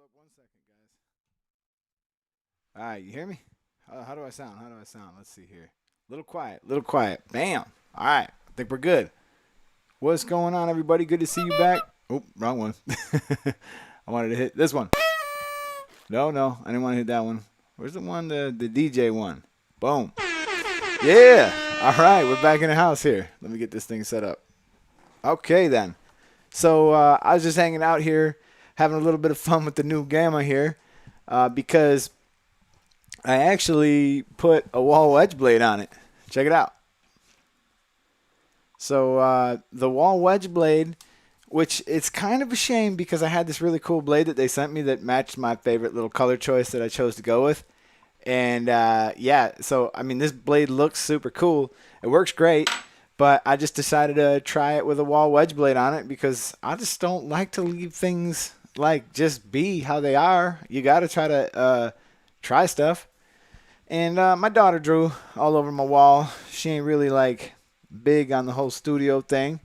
up 1 second, guys. All right, you hear me? How do I sound? How do I sound? Let's see here. Little quiet, little quiet. Bam. All right, I think we're good. What's going on, everybody? Good to see you back. Oh, wrong one. I wanted to hit this one. No, I didn't want to hit that one. Where's the one, the DJ one? Boom. Yeah. All right, we're back in the house here. Let me get this thing set up. Okay, then. So I was just hanging out here, having a little bit of fun with the new Gamma here, because I actually put a wall wedge blade on it. Check it out. So the wall wedge blade, which it's kind of a shame because I had this really cool blade that they sent me that matched my favorite little color choice that I chose to go with. And yeah, so I mean, this blade looks super cool. It works great, but I just decided to try it with a wall wedge blade on it because I just don't like to leave things like just be how they are. You got to try to try stuff. And my daughter drew all over my wall. She ain't really like big on the whole studio thing.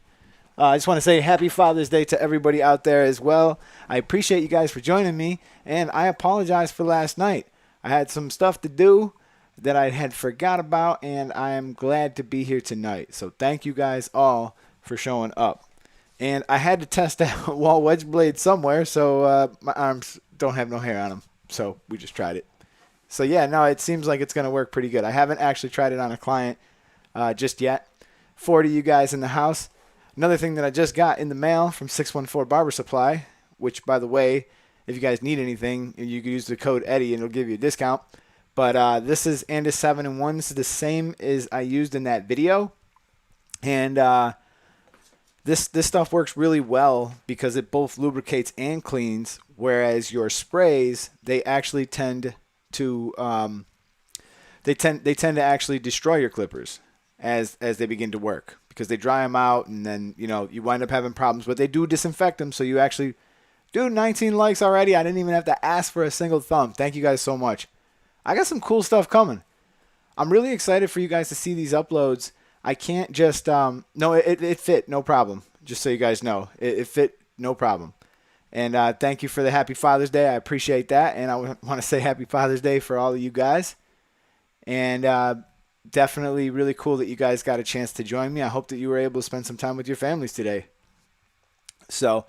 I just want to say happy Father's Day to everybody out there as well. I appreciate you guys for joining me, and I apologize for last night. I had some stuff to do that I had forgot about, and I am glad to be here tonight. So thank you guys all for showing up. And I had to test that wall wedge blade somewhere, so my arms don't have no hair on them. So we just tried it. So yeah, no, it seems like it's going to work pretty good. I haven't actually tried it on a client just yet. 40 you guys in the house. Another thing that I just got in the mail from 614 Barber Supply, which, by the way, if you guys need anything, you can use the code Eddie and it'll give you a discount. But this is Andis 7-in-1. This is the same as I used in that video. And this stuff works really well because it both lubricates and cleans, whereas your sprays, they actually tend to they tend to actually destroy your clippers as they begin to work because they dry them out and then you wind up having problems. But they do disinfect them, so you actually do 19 likes already. I didn't even have to ask for a single thumb. Thank you guys so much. I got some cool stuff coming. I'm really excited for you guys to see these uploads. I can't just no, it fit, no problem. Just so you guys know, it fit, no problem. And thank you for the Happy Father's Day. I appreciate that. And I want to say Happy Father's Day for all of you guys. And definitely really cool that you guys got a chance to join me. I hope that you were able to spend some time with your families today. So,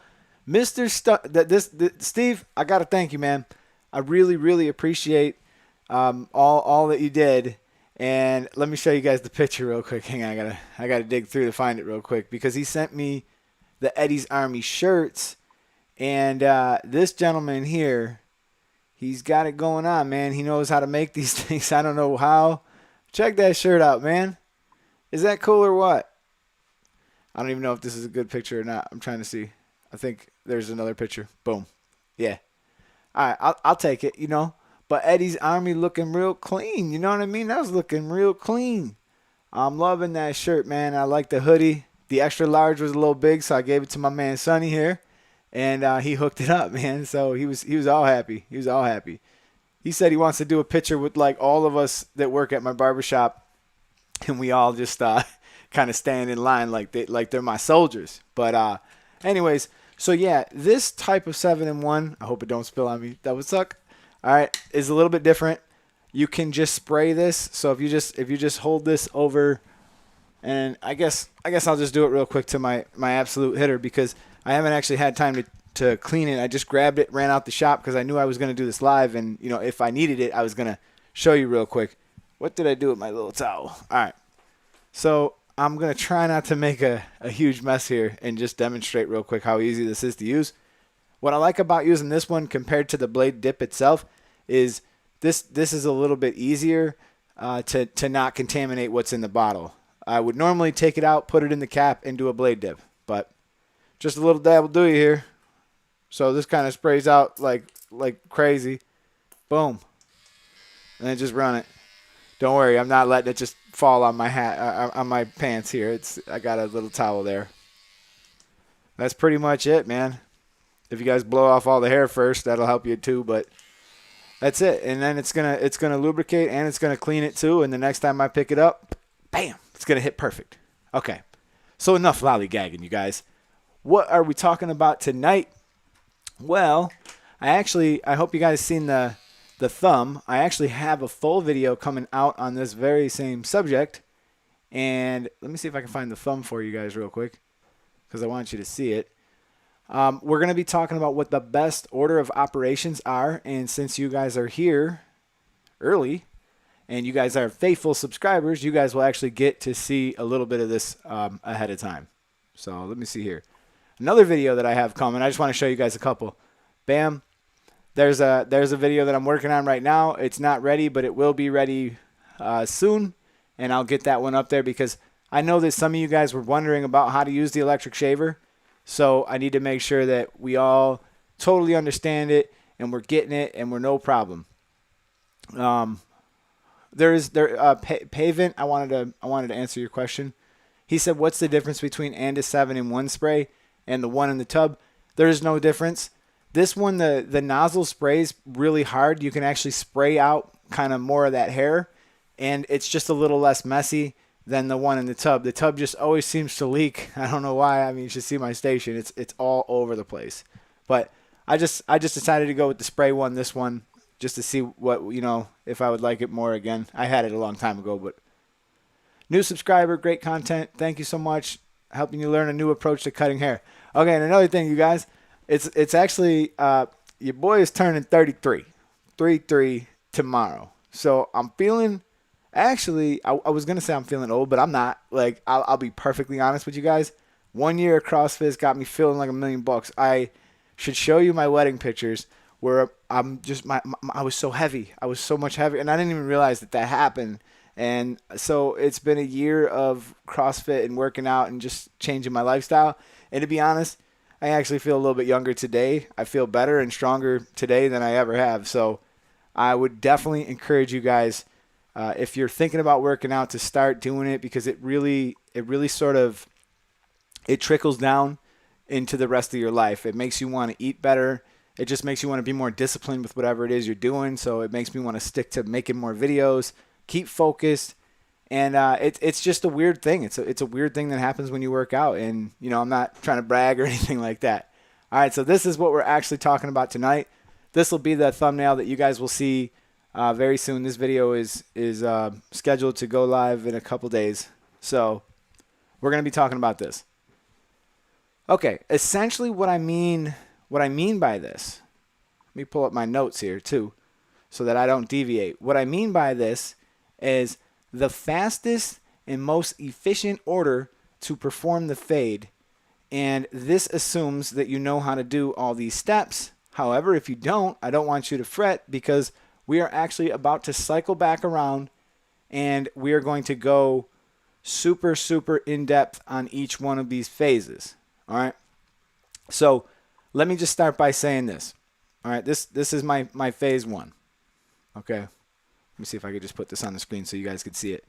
Steve, I got to thank you, man. I really, really appreciate all that you did. And let me show you guys the picture real quick. Hang on, I gotta dig through to find it real quick because he sent me the Eddie's Army shirts. And this gentleman here, he's got it going on, man. He knows how to make these things. I don't know how. Check that shirt out, man. Is that cool or what? I don't even know if this is a good picture or not. I'm trying to see. I think there's another picture. Boom. Yeah. All right, I'll take it, But Eddie's Army looking real clean. You know what I mean? That was looking real clean. I'm loving that shirt, man. I like the hoodie. The extra large was a little big, so I gave it to my man Sonny here. And he hooked it up, man. So he was all happy. He was all happy. He said he wants to do a picture with like all of us that work at my barbershop, and we all just kind of stand in line like they're my soldiers. But anyways, so yeah, this type of 7-in-1, I hope it don't spill on me. That would suck. All right, is a little bit different. You can just spray this. So if you just hold this over, and I guess I'll just do it real quick to my absolute hitter because I haven't actually had time to clean it. I just grabbed it, ran out the shop because I knew I was going to do this live. And, if I needed it, I was going to show you real quick. What did I do with my little towel? All right. So I'm going to try not to make a huge mess here and just demonstrate real quick how easy this is to use. What I like about using this one compared to the blade dip itself is this is a little bit easier to not contaminate what's in the bottle. I would normally take it out, put it in the cap, and do a blade dip. But just a little dab will do you here. So this kind of sprays out like crazy. Boom. And then just run it. Don't worry, I'm not letting it just fall on my hat, on my pants here. I got a little towel there. That's pretty much it, man. If you guys blow off all the hair first, that'll help you too. But that's it. And then it's gonna lubricate and it's gonna clean it too. And the next time I pick it up, bam, it's gonna hit perfect. Okay. So enough lollygagging, you guys. What are we talking about tonight? Well, I hope you guys seen the thumb. I actually have a full video coming out on this very same subject. And let me see if I can find the thumb for you guys real quick, because I want you to see it. We're going to be talking about what the best order of operations are. And since you guys are here early and you guys are faithful subscribers, you guys will actually get to see a little bit of this ahead of time. So let me see here. Another video that I have coming. I just want to show you guys a couple. Bam. There's a video that I'm working on right now. It's not ready, but it will be ready soon. And I'll get that one up there because I know that some of you guys were wondering about how to use the electric shaver. So I need to make sure that we all totally understand it and we're getting it and we're no problem. Pavant, I wanted to answer your question. He said, what's the difference between Andis 7 in one spray and the one in the tub? There is no difference. This one, the nozzle sprays really hard. You can actually spray out kind of more of that hair, and it's just a little less messy than the one in the tub. The tub just always seems to leak. I don't know why. I mean, you should see my station. It's all over the place. But I just decided to go with the spray one, this one, just to see what, if I would like it more again. I had it a long time ago, but new subscriber, great content. Thank you so much. Helping you learn a new approach to cutting hair. Okay, and another thing, you guys, it's actually your boy is turning 33. 33 tomorrow. So I'm feeling, actually, I was going to say I'm feeling old, but I'm not. Like, I'll be perfectly honest with you guys. 1 year of CrossFit's got me feeling like $1 million. I should show you my wedding pictures where I'm just, I was so heavy. I was so much heavier, and I didn't even realize that happened. And so it's been a year of CrossFit and working out and just changing my lifestyle. And to be honest, I actually feel a little bit younger today. I feel better and stronger today than I ever have. So I would definitely encourage you guys, if you're thinking about working out, to start doing it, because it really sort of, it trickles down into the rest of your life. It makes you want to eat better. It just makes you want to be more disciplined with whatever it is you're doing. So it makes me want to stick to making more videos, keep focused. And it's just a weird thing. It's a weird thing that happens when you work out. And, I'm not trying to brag or anything like that. All right, so this is what we're actually talking about tonight. This will be the thumbnail that you guys will see very soon. This video is scheduled to go live in a couple days. So we're going to be talking about this. Okay, essentially what I mean by this, let me pull up my notes here too so that I don't deviate. What I mean by this is the fastest and most efficient order to perform the fade. And this assumes that you know how to do all these steps. However, if you don't, I don't want you to fret, because we are actually about to cycle back around and we are going to go super, super in-depth on each one of these phases. All right. So let me just start by saying this. All right. This is my phase one. Okay. Let me see if I could just put this on the screen so you guys could see it.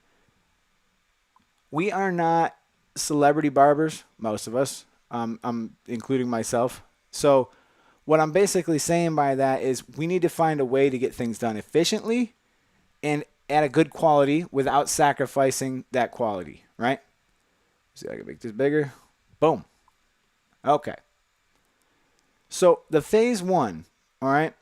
We are not celebrity barbers, most of us. I'm including myself. So what I'm basically saying by that is we need to find a way to get things done efficiently and at a good quality without sacrificing that quality, right? See if I can make this bigger. Boom. Okay. So the phase one, all right?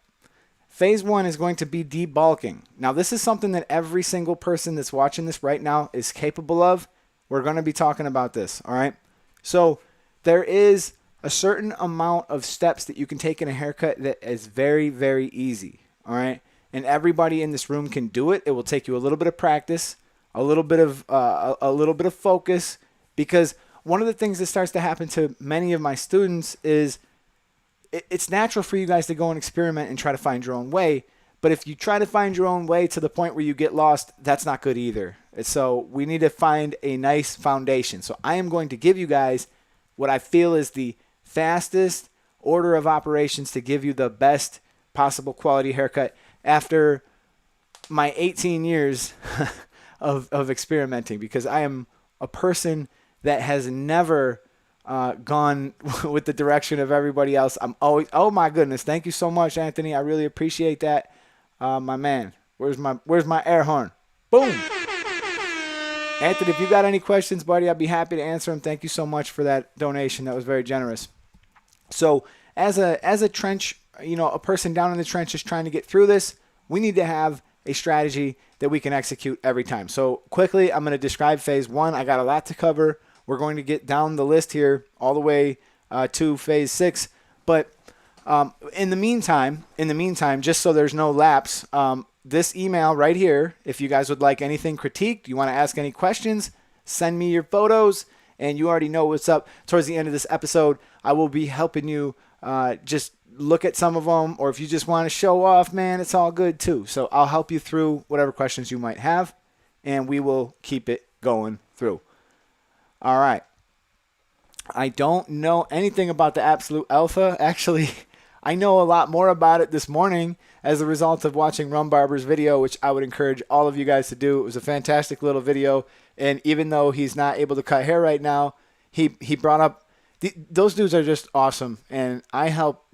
Phase one is going to be debulking. Now, this is something that every single person that's watching this right now is capable of. We're going to be talking about this, all right? So there is a certain amount of steps that you can take in a haircut that is very, very easy, all right? And everybody in this room can do it. It will take you a little bit of practice, a little bit of focus, because one of the things that starts to happen to many of my students is it's natural for you guys to go and experiment and try to find your own way. But if you try to find your own way to the point where you get lost, that's not good either. So we need to find a nice foundation. So I am going to give you guys what I feel is the fastest order of operations to give you the best possible quality haircut after my 18 years of experimenting, because I am a person that has never gone with the direction of everybody else. I'm always, oh my goodness, thank you so much, Anthony. I really appreciate that. My man, where's my air horn? Boom. Anthony, if you got any questions, buddy, I'd be happy to answer them. Thank you so much for that donation. That was very generous. So as a trench a person down in the trenches trying to get through this, we need to have a strategy that we can execute every time. So quickly, I'm going to describe phase 1. I got a lot to cover. We're going to get down the list here all the way to phase 6. But in the meantime, just so there's no lapse, this email right here, if you guys would like anything critiqued, you want to ask any questions, send me your photos, and you already know what's up. Towards the end of this episode, I will be helping you just look at some of them, or if you just want to show off, man, it's all good too. So I'll help you through whatever questions you might have, and we will keep it going through. All right. I don't know anything about the Absolute Alpha. Actually, I know a lot more about it this morning as a result of watching Rum Barber's video, which I would encourage all of you guys to do. It was a fantastic little video, and even though he's not able to cut hair right now, he brought up those dudes are just awesome, and I help.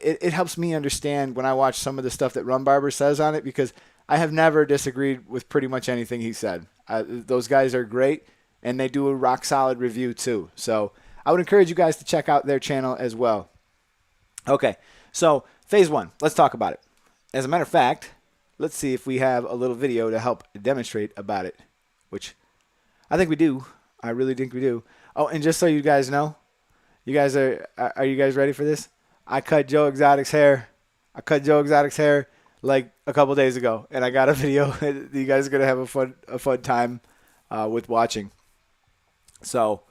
It helps me understand when I watch some of the stuff that Rum Barber says on it, because I have never disagreed with pretty much anything he said. Those guys are great, and they do a rock solid review too. So I would encourage you guys to check out their channel as well. Okay, so phase 1, let's talk about it. As a matter of fact, let's see if we have a little video to help demonstrate about it, which I think we do. I really think we do. Oh, and just so you guys know, you guys are you guys ready for this? I cut Joe Exotic's hair. Like a couple days ago, and I got a video. You guys are gonna have a fun time with watching. So,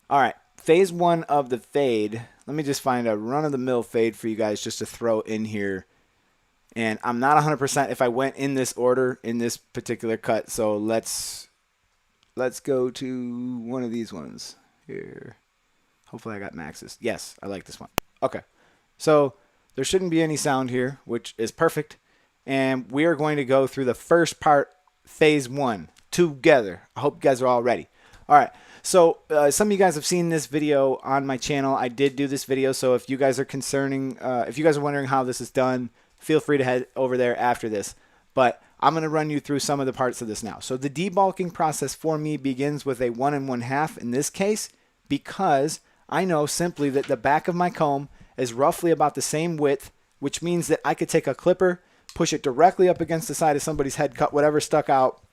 all right, phase 1 of the fade. Let me just find a run-of-the-mill fade for you guys just to throw in here. And I'm not 100% if I went in this order in this particular cut. So let's go to one of these ones here. Hopefully I got maxes. Yes, I like this one. Okay. So there shouldn't be any sound here, which is perfect. And we are going to go through the first part, phase 1, together. I hope you guys are all ready. All right. So some of you guys have seen this video on my channel. I did do this video. So if you guys are if you guys are wondering how this is done, feel free to head over there after this. But I'm going to run you through some of the parts of this now. So the debulking process for me begins with a 1 1/2 in this case, because I know simply that the back of my comb is roughly about the same width, which means that I could take a clipper, push it directly up against the side of somebody's head, cut whatever stuck out,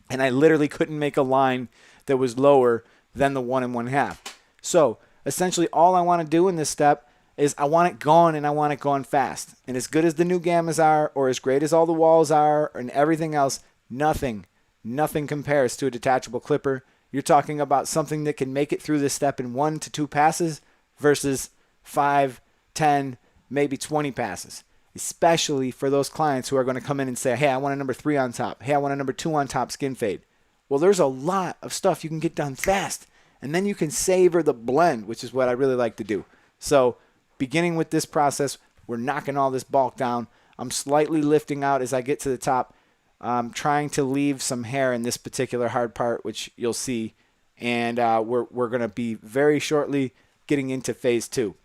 and I literally couldn't make a line that was lower than the 1 1/2. So essentially all I want to do in this step is I want it gone, and I want it gone fast. And as good as the new gammas are, or as great as all the walls are, and everything else, nothing compares to a detachable clipper. You're talking about something that can make it through this step in 1 to 2 passes versus 5, 10, maybe 20 passes. Especially for those clients who are going to come in and say, hey, I want a number 3 on top. Hey, I want a number 2 on top skin fade. Well, there's a lot of stuff you can get done fast. And then you can savor the blend, which is what I really like to do. So beginning with this process, we're knocking all this bulk down. I'm slightly lifting out as I get to the top. I'm trying to leave some hair in this particular hard part, which you'll see. And we're going to be very shortly getting into phase 2.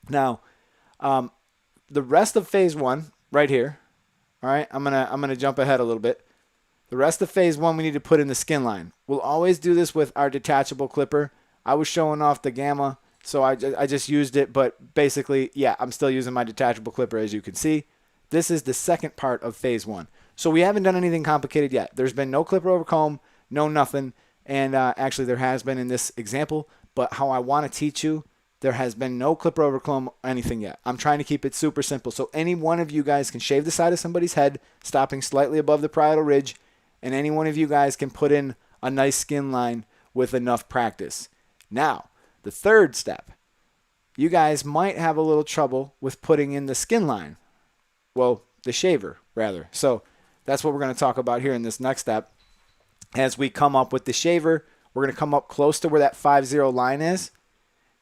Now, the rest of phase 1 right here, all right, I'm gonna jump ahead a little bit. The rest of phase 1 we need to put in the skin line. We'll always do this with our detachable clipper. I was showing off the gamma, so I just used it, but basically, yeah, I'm still using my detachable clipper, as you can see. This is the second part of phase 1. So we haven't done anything complicated yet. There's been no clipper over comb, no nothing, and actually there has been in this example, but how I want to teach you, there has been no clipper over comb anything yet. I'm trying to keep it super simple, so any one of you guys can shave the side of somebody's head, stopping slightly above the parietal ridge, and any one of you guys can put in a nice skin line with enough practice. Now, the third step, you guys might have a little trouble with putting in the skin line. Well, the shaver, rather. So that's what we're going to talk about here in this next step. As we come up with the shaver, we're going to come up close to where that 5-0 line is.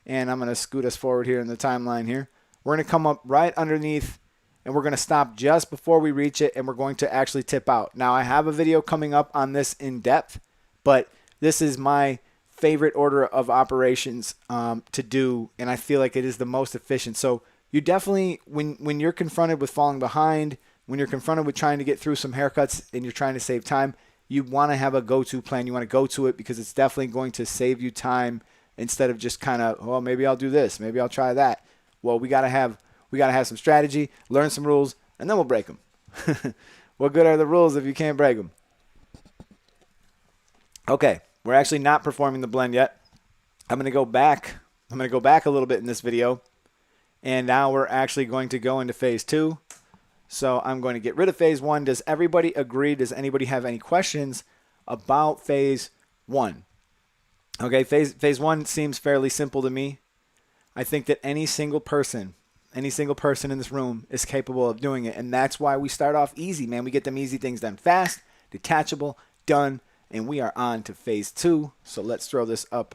And I'm going to scoot us forward here in the timeline here. We're going to come up right underneath, and we're going to stop just before we reach it, and we're going to actually tip out. Now, I have a video coming up on this in depth, but this is my favorite order of operations to do, and I feel like it is the most efficient. So you definitely, when you're confronted with falling behind, when you're confronted with trying to get through some haircuts and you're trying to save time, you want to have a go-to plan. You want to go to it because it's definitely going to save you time instead of just kind of, oh, maybe I'll do this, maybe I'll try that. Well, we got to have We got to have some strategy, learn some rules, and then we'll break them. What good are the rules if you can't break them? Okay, we're actually not performing the blend yet. I'm going to go back. I'm going to go back a little bit in this video. And now we're actually going to go into phase 2. So I'm going to get rid of phase 1. Does everybody agree? Does anybody have any questions about phase 1? Okay, phase 1 seems fairly simple to me. I think that any single person in this room is capable of doing it. And that's why we start off easy, man. We get them easy things done fast, detachable, done, and we are on to phase 2. So let's throw this up.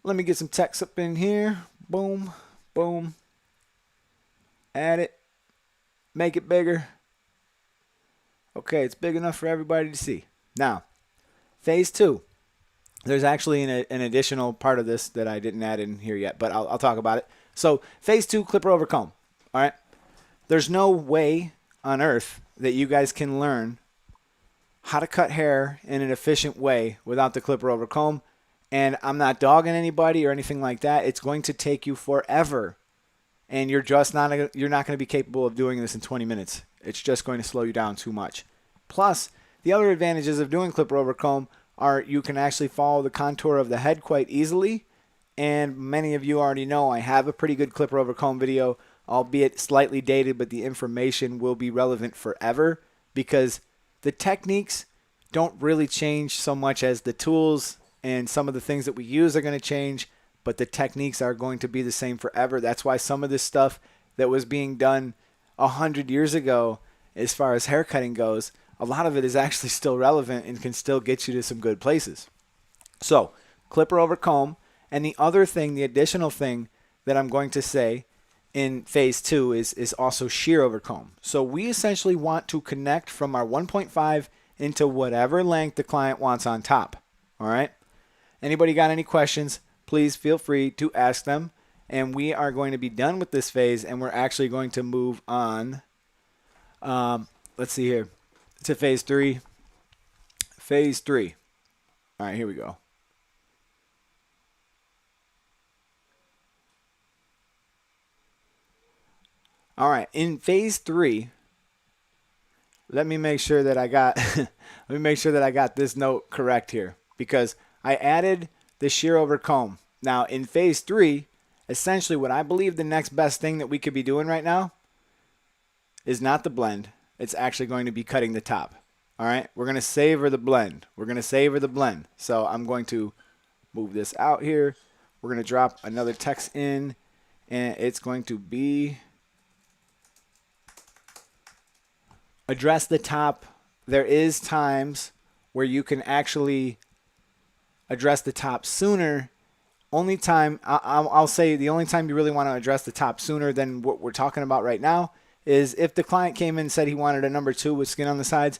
Let me get some text up in here. Boom, boom. Add it. Make it bigger. Okay, it's big enough for everybody to see. Now, phase 2. There's actually an additional part of this that I didn't add in here yet, but I'll talk about it. So, phase 2, clipper over comb. All right? There's no way on earth that you guys can learn how to cut hair in an efficient way without the clipper over comb. And I'm not dogging anybody or anything like that. It's going to take you forever. And you're not going to be capable of doing this in 20 minutes. It's just going to slow you down too much. Plus, the other advantages of doing clipper over comb are you can actually follow the contour of the head quite easily. And many of you already know I have a pretty good clipper over comb video, albeit slightly dated, but the information will be relevant forever because the techniques don't really change so much as the tools and some of the things that we use are going to change, but the techniques are going to be the same forever. That's why some of this stuff that was being done 100 years ago, as far as haircutting goes, a lot of it is actually still relevant and can still get you to some good places. So, clipper over comb. And the other thing, the additional thing that I'm going to say in phase 2 is also shear over comb. So we essentially want to connect from our 1.5 into whatever length the client wants on top. All right? Anybody got any questions, please feel free to ask them. And we are going to be done with this phase, and we're actually going to move on. Let's see here. To phase 3. Phase 3. All right, here we go. All right, in phase 3, let me make sure that I got this note correct here because I added the shear over comb. Now, in phase 3, essentially what I believe the next best thing that we could be doing right now is not the blend. It's actually going to be cutting the top. All right, we're going to savor the blend. So I'm going to move this out here. We're going to drop another text in, and it's going to be address the top. There is times where you can actually address the top sooner. Only time, I'll say the only time you really want to address the top sooner than what we're talking about right now is if the client came in and said he wanted a number 2 with skin on the sides,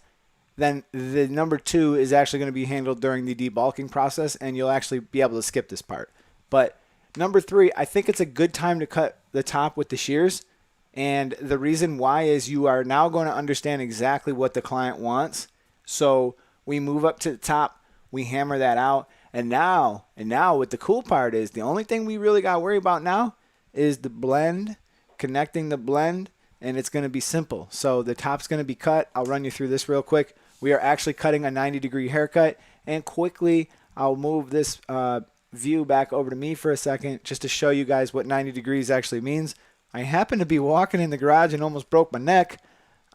then the number 2 is actually going to be handled during the debulking process, and you'll actually be able to skip this part. But number 3, I think it's a good time to cut the top with the shears. And the reason why is you are now going to understand exactly what the client wants. So we move up to the top, we hammer that out. And now what the cool part is, the only thing we really got to worry about now is the blend, connecting the blend, and it's going to be simple. So the top's going to be cut. I'll run you through this real quick. We are actually cutting a 90-degree haircut. And quickly, I'll move this view back over to me for a second just to show you guys what 90 degrees actually means. I happened to be walking in the garage and almost broke my neck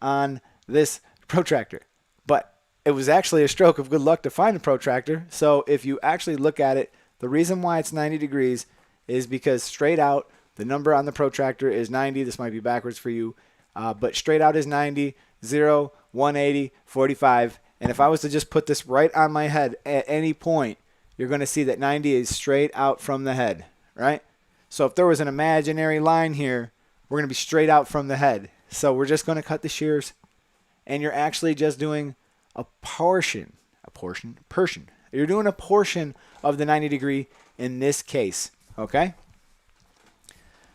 on this protractor. But it was actually a stroke of good luck to find a protractor. So if you actually look at it, the reason why it's 90 degrees is because straight out, the number on the protractor is 90. This might be backwards for you. But straight out is 90, 0, 180, 45. And if I was to just put this right on my head at any point, you're going to see that 90 is straight out from the head, right? So if there was an imaginary line here, we're going to be straight out from the head. So we're just going to cut the shears, and you're actually just doing a portion. You're doing a portion of the 90 degree in this case, okay?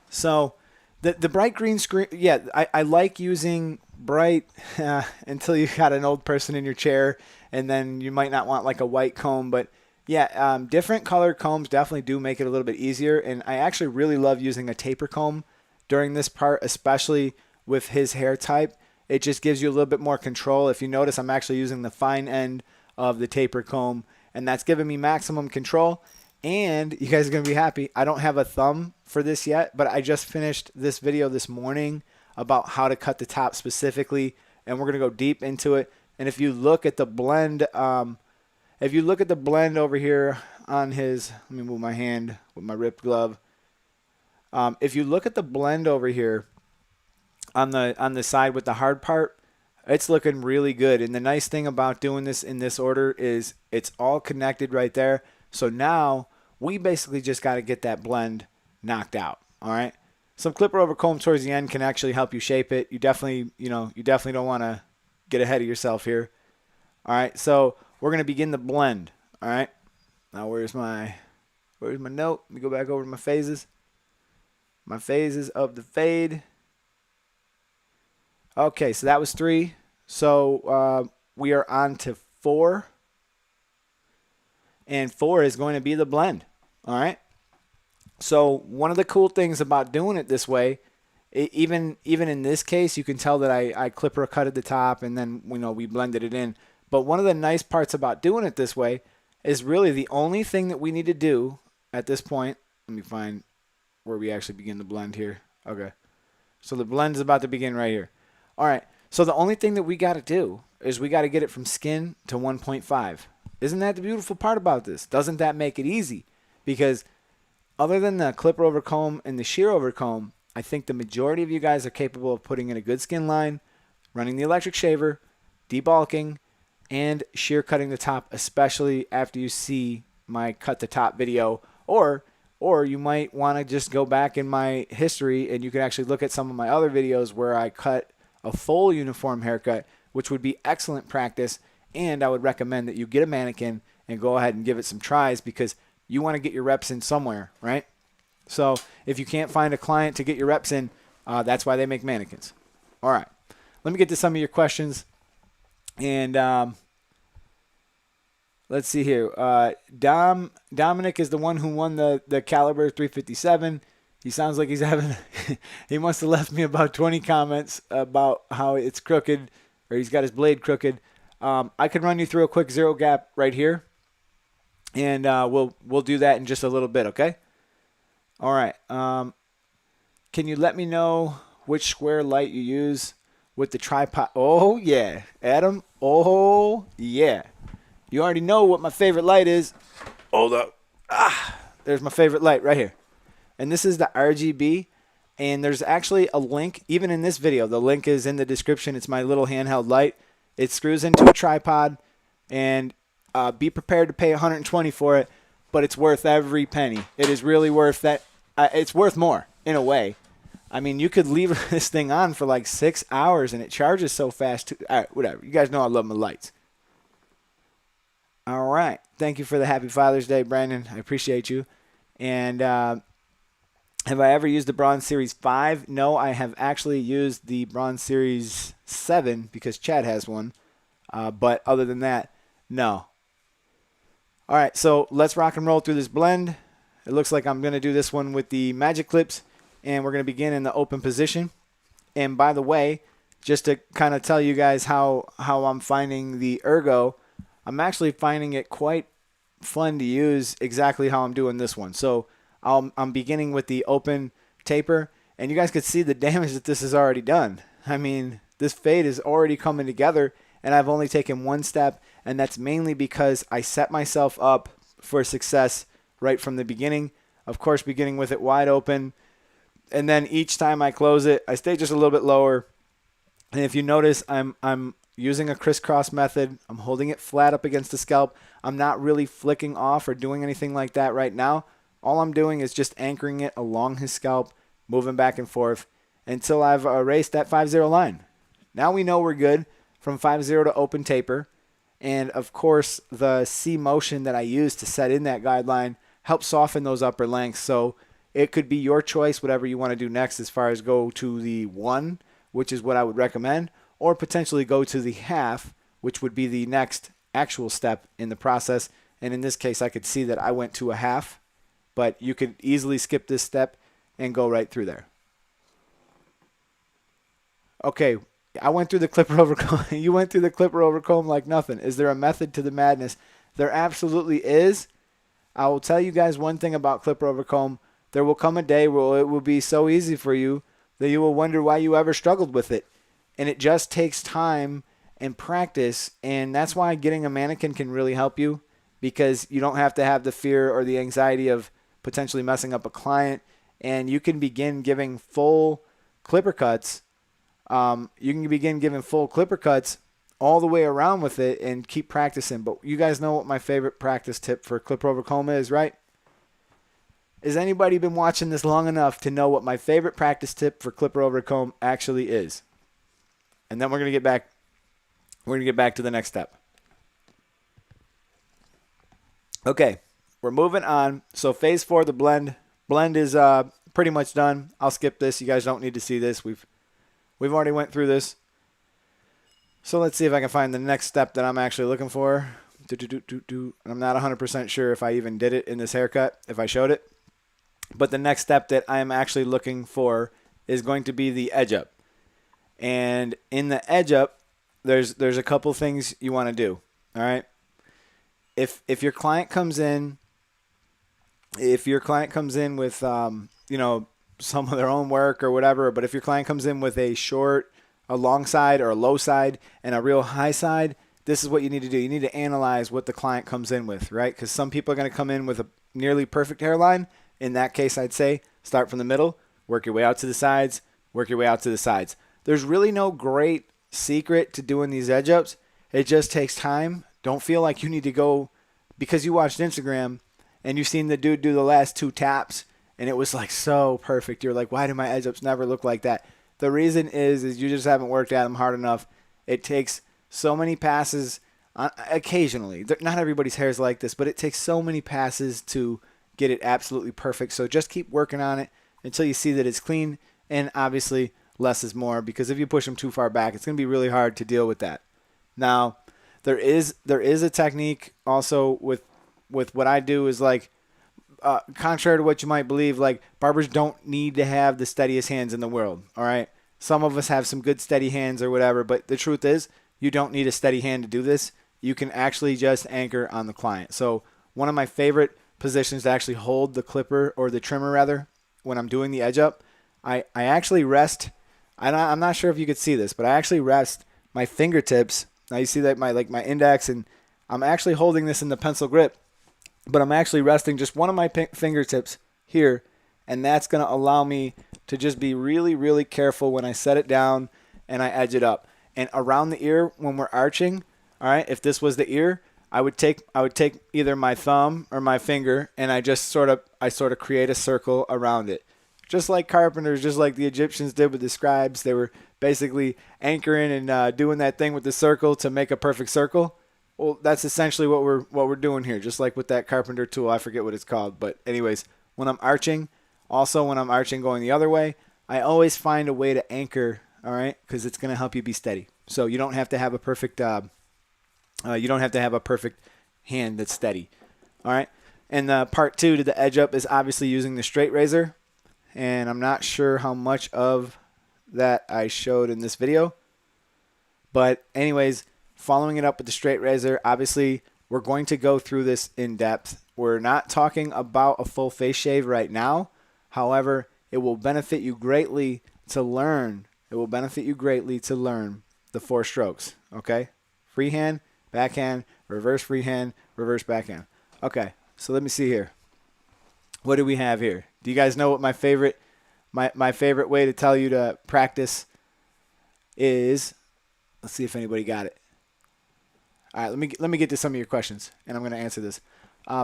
So the bright green screen, yeah, I like using bright until you got an old person in your chair, and then you might not want like a white comb, but Yeah, different colored combs definitely do make it a little bit easier, and I actually really love using a taper comb during this part, especially with his hair type. It just gives you a little bit more control. If you notice, I'm actually using the fine end of the taper comb, and that's giving me maximum control. And you guys are going to be happy. I don't have a thumb for this yet, but I just finished this video this morning about how to cut the top specifically, and we're going to go deep into it. And if you look at the blend, over here on his, let me move my hand with my ripped glove. If you look at the blend over here on the side with the hard part, it's looking really good. And the nice thing about doing this in this order is it's all connected right there. So now we basically just got to get that blend knocked out. All right. Some clipper over comb towards the end can actually help you shape it. You definitely don't want to get ahead of yourself here. All right. So we're going to begin the blend. All right. Now where's my note? Let me go back over to my phases. My phases of the fade. Okay, so that was 3. So we are on to 4. And 4 is going to be the blend. All right. So one of the cool things about doing it this way, even in this case, you can tell that I clipper cutted the top and then we blended it in. But one of the nice parts about doing it this way is really the only thing that we need to do at this point. Let me find where we actually begin the blend here. Okay. So the blend is about to begin right here. All right. So the only thing that we got to do is we got to get it from skin to 1.5. Isn't that the beautiful part about this? Doesn't that make it easy? Because other than the clipper over comb and the shear over comb, I think the majority of you guys are capable of putting in a good skin line, running the electric shaver, debulking, and shear cutting the top, especially after you see my cut the top video. Or you might want to just go back in my history and you can actually look at some of my other videos where I cut a full uniform haircut, which would be excellent practice. And I would recommend that you get a mannequin and go ahead and give it some tries because you want to get your reps in somewhere, right? So if you can't find a client to get your reps in, that's why they make mannequins. All right. Let me get to some of your questions. And let's see here. Dominic is the one who won the Caliber 357. He sounds like he's having he must have left me about 20 comments about how it's crooked or he's got his blade crooked. I could run you through a quick zero gap right here. And we'll do that in just a little bit, okay? All right. Can you let me know which square light you use with the tripod? Oh, yeah. Adam, oh, yeah. You already know what my favorite light is. Hold up. There's my favorite light right here. And this is the RGB. And there's actually a link, even in this video. The link is in the description. It's my little handheld light. It screws into a tripod. And be prepared to pay $120 for it, but it's worth every penny. It is really worth that. It's worth more, in a way. I mean, you could leave this thing on for like 6 hours, and it charges so fast. Too. All right, whatever. You guys know I love my lights. All right. Thank you for the Happy Father's Day, Brandon. I appreciate you. And have I ever used the Braun Series 5? No, I have actually used the Braun Series 7 because Chad has one. But other than that, no. All right, so let's rock and roll through this blend. It looks like I'm going to do this one with the magic clips, and we're going to begin in the open position. And by the way, just to kind of tell you guys how I'm finding the ergo, I'm actually finding it quite fun to use exactly how I'm doing this one. So I'm beginning with the open taper, and you guys could see the damage that this has already done. I mean, this fade is already coming together, and I've only taken one step, and that's mainly because I set myself up for success right from the beginning. Of course, beginning with it wide open, and then each time I close it, I stay just a little bit lower. And if you notice, I'm using a crisscross method. I'm holding it flat up against the scalp. I'm not really flicking off or doing anything like that right now. All I'm doing is just anchoring it along his scalp, moving back and forth until I've erased that 5-0 line. Now we know we're good from 5-0 to open taper. And of course, the C motion that I use to set in that guideline helps soften those upper lengths. So it could be your choice, whatever you want to do next, as far as go to the 1, which is what I would recommend, or potentially go to the half, which would be the next actual step in the process. And in this case, I could see that I went to a half, but you could easily skip this step and go right through there. Okay, I went through the clipper over comb. You went through the clipper over comb like nothing. Is there a method to the madness? There absolutely is. I will tell you guys one thing about clipper over comb. There will come a day where it will be so easy for you that you will wonder why you ever struggled with it. And it just takes time and practice, and that's why getting a mannequin can really help you, because you don't have to have the fear or the anxiety of potentially messing up a client, and you can begin giving full clipper cuts. You can begin giving full clipper cuts all the way around with it and keep practicing. But you guys know what my favorite practice tip for clipper over comb is, right? Has anybody been watching this long enough to know what my favorite practice tip for clipper over comb actually is? And then we're going to get back. We're going to get back to the next step. Okay, we're moving on. So phase 4, the blend. Blend is pretty much done. I'll skip this. You guys don't need to see this. We've already went through this. So let's see if I can find the next step that I'm actually looking for. I'm not 100% sure if I even did it in this haircut, if I showed it. But the next step that I am actually looking for is going to be the edge up. And in the edge up, there's a couple things you want to do. All right. If your client comes in, with you know, some of their own work or whatever, but if your client comes in with a short, a long side or a low side and a real high side, this is what you need to do. You need to analyze what the client comes in with, right? Because some people are going to come in with a nearly perfect hairline. In that case, I'd say start from the middle, work your way out to the sides, work your way out to the sides. There's really no great secret to doing these edge ups. It just takes time. Don't feel like you need to go because you watched Instagram and you've seen the dude do the last 2 taps and it was like so perfect. You're like, why do my edge ups never look like that? The reason is you just haven't worked at them hard enough. It takes so many passes occasionally. Not everybody's hair is like this, but it takes so many passes to get it absolutely perfect. So just keep working on it until you see that it's clean, and obviously less is more, because if you push them too far back, it's going to be really hard to deal with that. Now, there is a technique also with what I do is like, contrary to what you might believe, like barbers don't need to have the steadiest hands in the world. All right. Some of us have some good steady hands or whatever, but the truth is you don't need a steady hand to do this. You can actually just anchor on the client. So one of my favorite positions to actually hold the clipper, or the trimmer rather, when I'm doing the edge up, I actually rest. I'm not sure if you could see this, but I actually rest my fingertips. Now you see that my index, and I'm actually holding this in the pencil grip, but I'm actually resting just one of my fingertips here, and that's going to allow me to just be really, really careful when I set it down and I edge it up. And around the ear when we're arching, all right, if this was the ear, I would take either my thumb or my finger, and I sort of create a circle around it. Just like carpenters, just like the Egyptians did with the scribes. They were basically anchoring and doing that thing with the circle to make a perfect circle. Well, that's essentially what we're doing here, just like with that carpenter tool. I forget what it's called. But anyways, when I'm arching, also when I'm arching going the other way, I always find a way to anchor, all right, because it's going to help you be steady. So you don't have to have a perfect hand that's steady. All right. And part 2 to the edge up is obviously using the straight razor. And I'm not sure how much of that I showed in this video. But anyways, following it up with the straight razor, obviously we're going to go through this in depth. We're not talking about a full face shave right now. However, it will benefit you greatly to learn. It will benefit you greatly to learn the 4 strokes. Okay? Freehand, backhand, reverse freehand, reverse backhand. Okay, so let me see here. What do we have here? Do you guys know what my favorite way to tell you to practice is? Let's see if anybody got it. All right, let me get to some of your questions, and I'm going to answer this.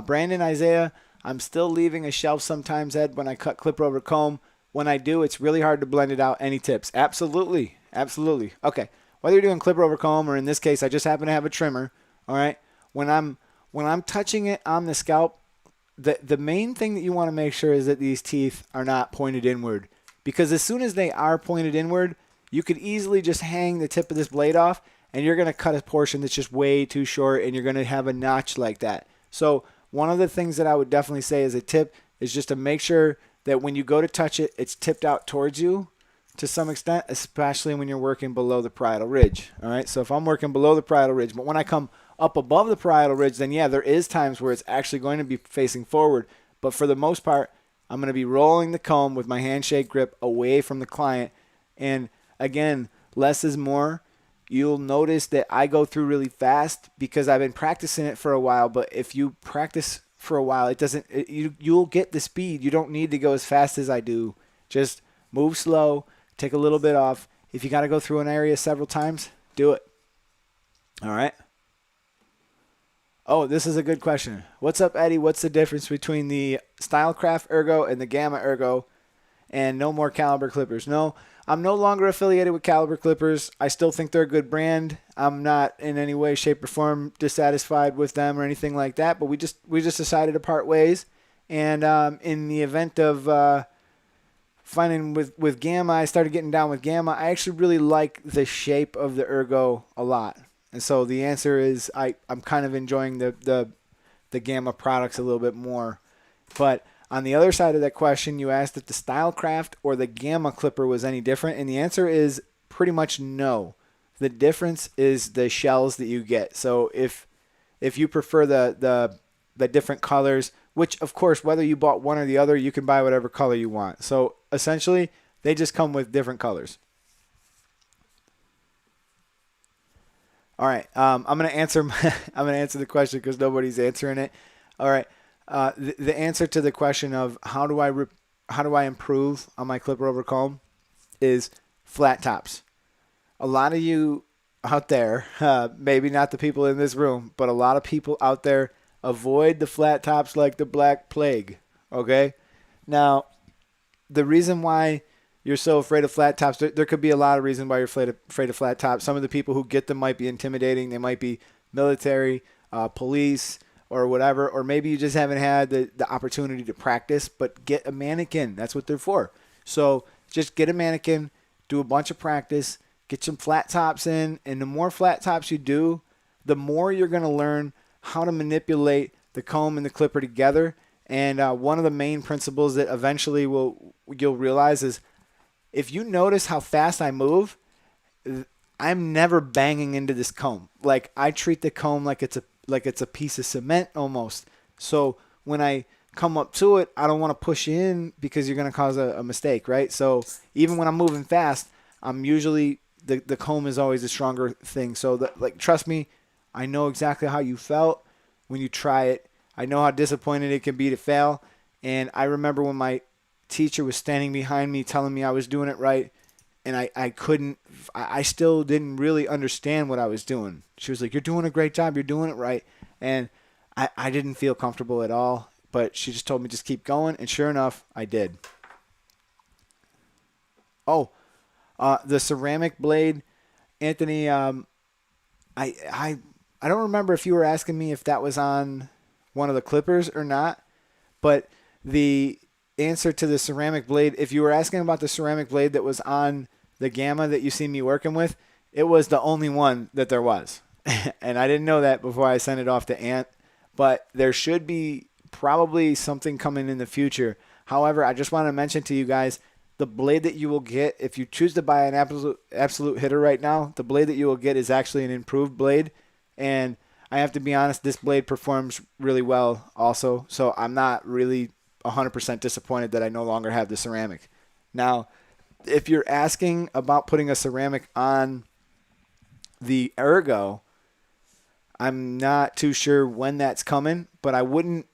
Brandon, Isaiah, I'm still leaving a shelf sometimes, Ed, when I cut clipper over comb. When I do, it's really hard to blend it out. Any tips? Absolutely. Absolutely. Okay. Whether you're doing clipper over comb, or in this case, I just happen to have a trimmer, all right? When I'm touching it on the scalp, the main thing that you want to make sure is that these teeth are not pointed inward. Because as soon as they are pointed inward, you could easily just hang the tip of this blade off, and you're going to cut a portion that's just way too short, and you're going to have a notch like that. So one of the things that I would definitely say as a tip is just to make sure that when you go to touch it, it's tipped out towards you to some extent, especially when you're working below the parietal ridge. All right, so if I'm working below the parietal ridge, but when I come up above the parietal ridge, then yeah, there is times where it's actually going to be facing forward. But for the most part, I'm going to be rolling the comb with my handshake grip away from the client. And again, less is more. You'll notice that I go through really fast because I've been practicing it for a while. But if you practice for a while, you'll get the speed. You don't need to go as fast as I do. Just move slow. Take a little bit off. If you got to go through an area several times, do it. All right. Oh, this is a good question. What's up, Eddie? What's the difference between the Stylecraft Ergo and the Gamma Ergo and no more Caliber clippers? No, I'm no longer affiliated with Caliber clippers. I still think they're a good brand. I'm not in any way, shape, or form dissatisfied with them or anything like that, but we just decided to part ways. And in the event of finding with Gamma, I started getting down with Gamma. I actually really like the shape of the Ergo a lot. And so the answer is I'm kind of enjoying the Gamma products a little bit more. But on the other side of that question, you asked if the Stylecraft or the Gamma clipper was any different. And the answer is pretty much no. The difference is the shells that you get. So if you prefer the different colors, which, of course, whether you bought one or the other, you can buy whatever color you want. So, essentially, they just come with different colors. All right, I'm gonna answer the question because nobody's answering it. All right, the answer to the question of how do I improve on my clipper over comb is flat tops. A lot of you out there, maybe not the people in this room, but a lot of people out there avoid the flat tops like the Black Plague, okay? Now, the reason why you're so afraid of flat tops, there could be a lot of reasons why you're afraid of flat tops. Some of the people who get them might be intimidating. They might be military, police, or whatever. Or maybe you just haven't had the opportunity to practice, but get a mannequin. That's what they're for. So just get a mannequin, do a bunch of practice, get some flat tops in, and the more flat tops you do, the more you're going to learn how to manipulate the comb and the clipper together. And one of the main principles that eventually you'll realize is if you notice how fast I move, I'm never banging into this comb. Like I treat the comb like it's a piece of cement almost. So when I come up to it, I don't want to push in because you're going to cause a mistake, right? So even when I'm moving fast, I'm usually the comb is always a stronger thing. So trust me, I know exactly how you felt when you try it. I know how disappointed it can be to fail. And I remember when my teacher was standing behind me telling me I was doing it right, and I still didn't really understand what I was doing. She was like, "You're doing a great job. You're doing it right." And I didn't feel comfortable at all, but she just told me just keep going. And sure enough, I did. Oh, the ceramic blade, Anthony, I don't remember if you were asking me if that was on one of the clippers or not, but the answer to the ceramic blade, if you were asking about the ceramic blade that was on the Gamma that you see me working with, it was the only one that there was. And I didn't know that before I sent it off to Ant, but there should be probably something coming in the future. However, I just want to mention to you guys, the blade that you will get, if you choose to buy an absolute hitter right now, the blade that you will get is actually an improved blade. And I have to be honest, this blade performs really well also. So I'm not really 100% disappointed that I no longer have the ceramic. Now, if you're asking about putting a ceramic on the Ergo, I'm not too sure when that's coming, but I wouldn't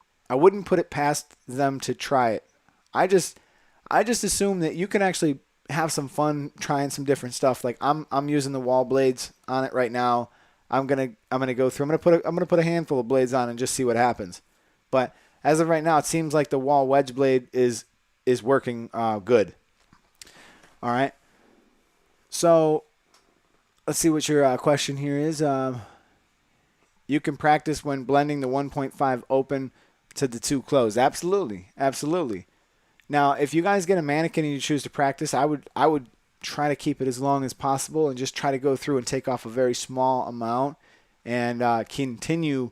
put it past them to try it. I just assume that you can actually have some fun trying some different stuff. Like I'm using the wall blades on it right now. I'm gonna go through. I'm gonna put a handful of blades on and just see what happens. But as of right now, it seems like the wall wedge blade is working good. All right. So let's see what your question here is. You can practice when blending the 1.5 open to the 2 closed. Absolutely, absolutely. Now, if you guys get a mannequin and you choose to practice, I would try to keep it as long as possible and just try to go through and take off a very small amount and continue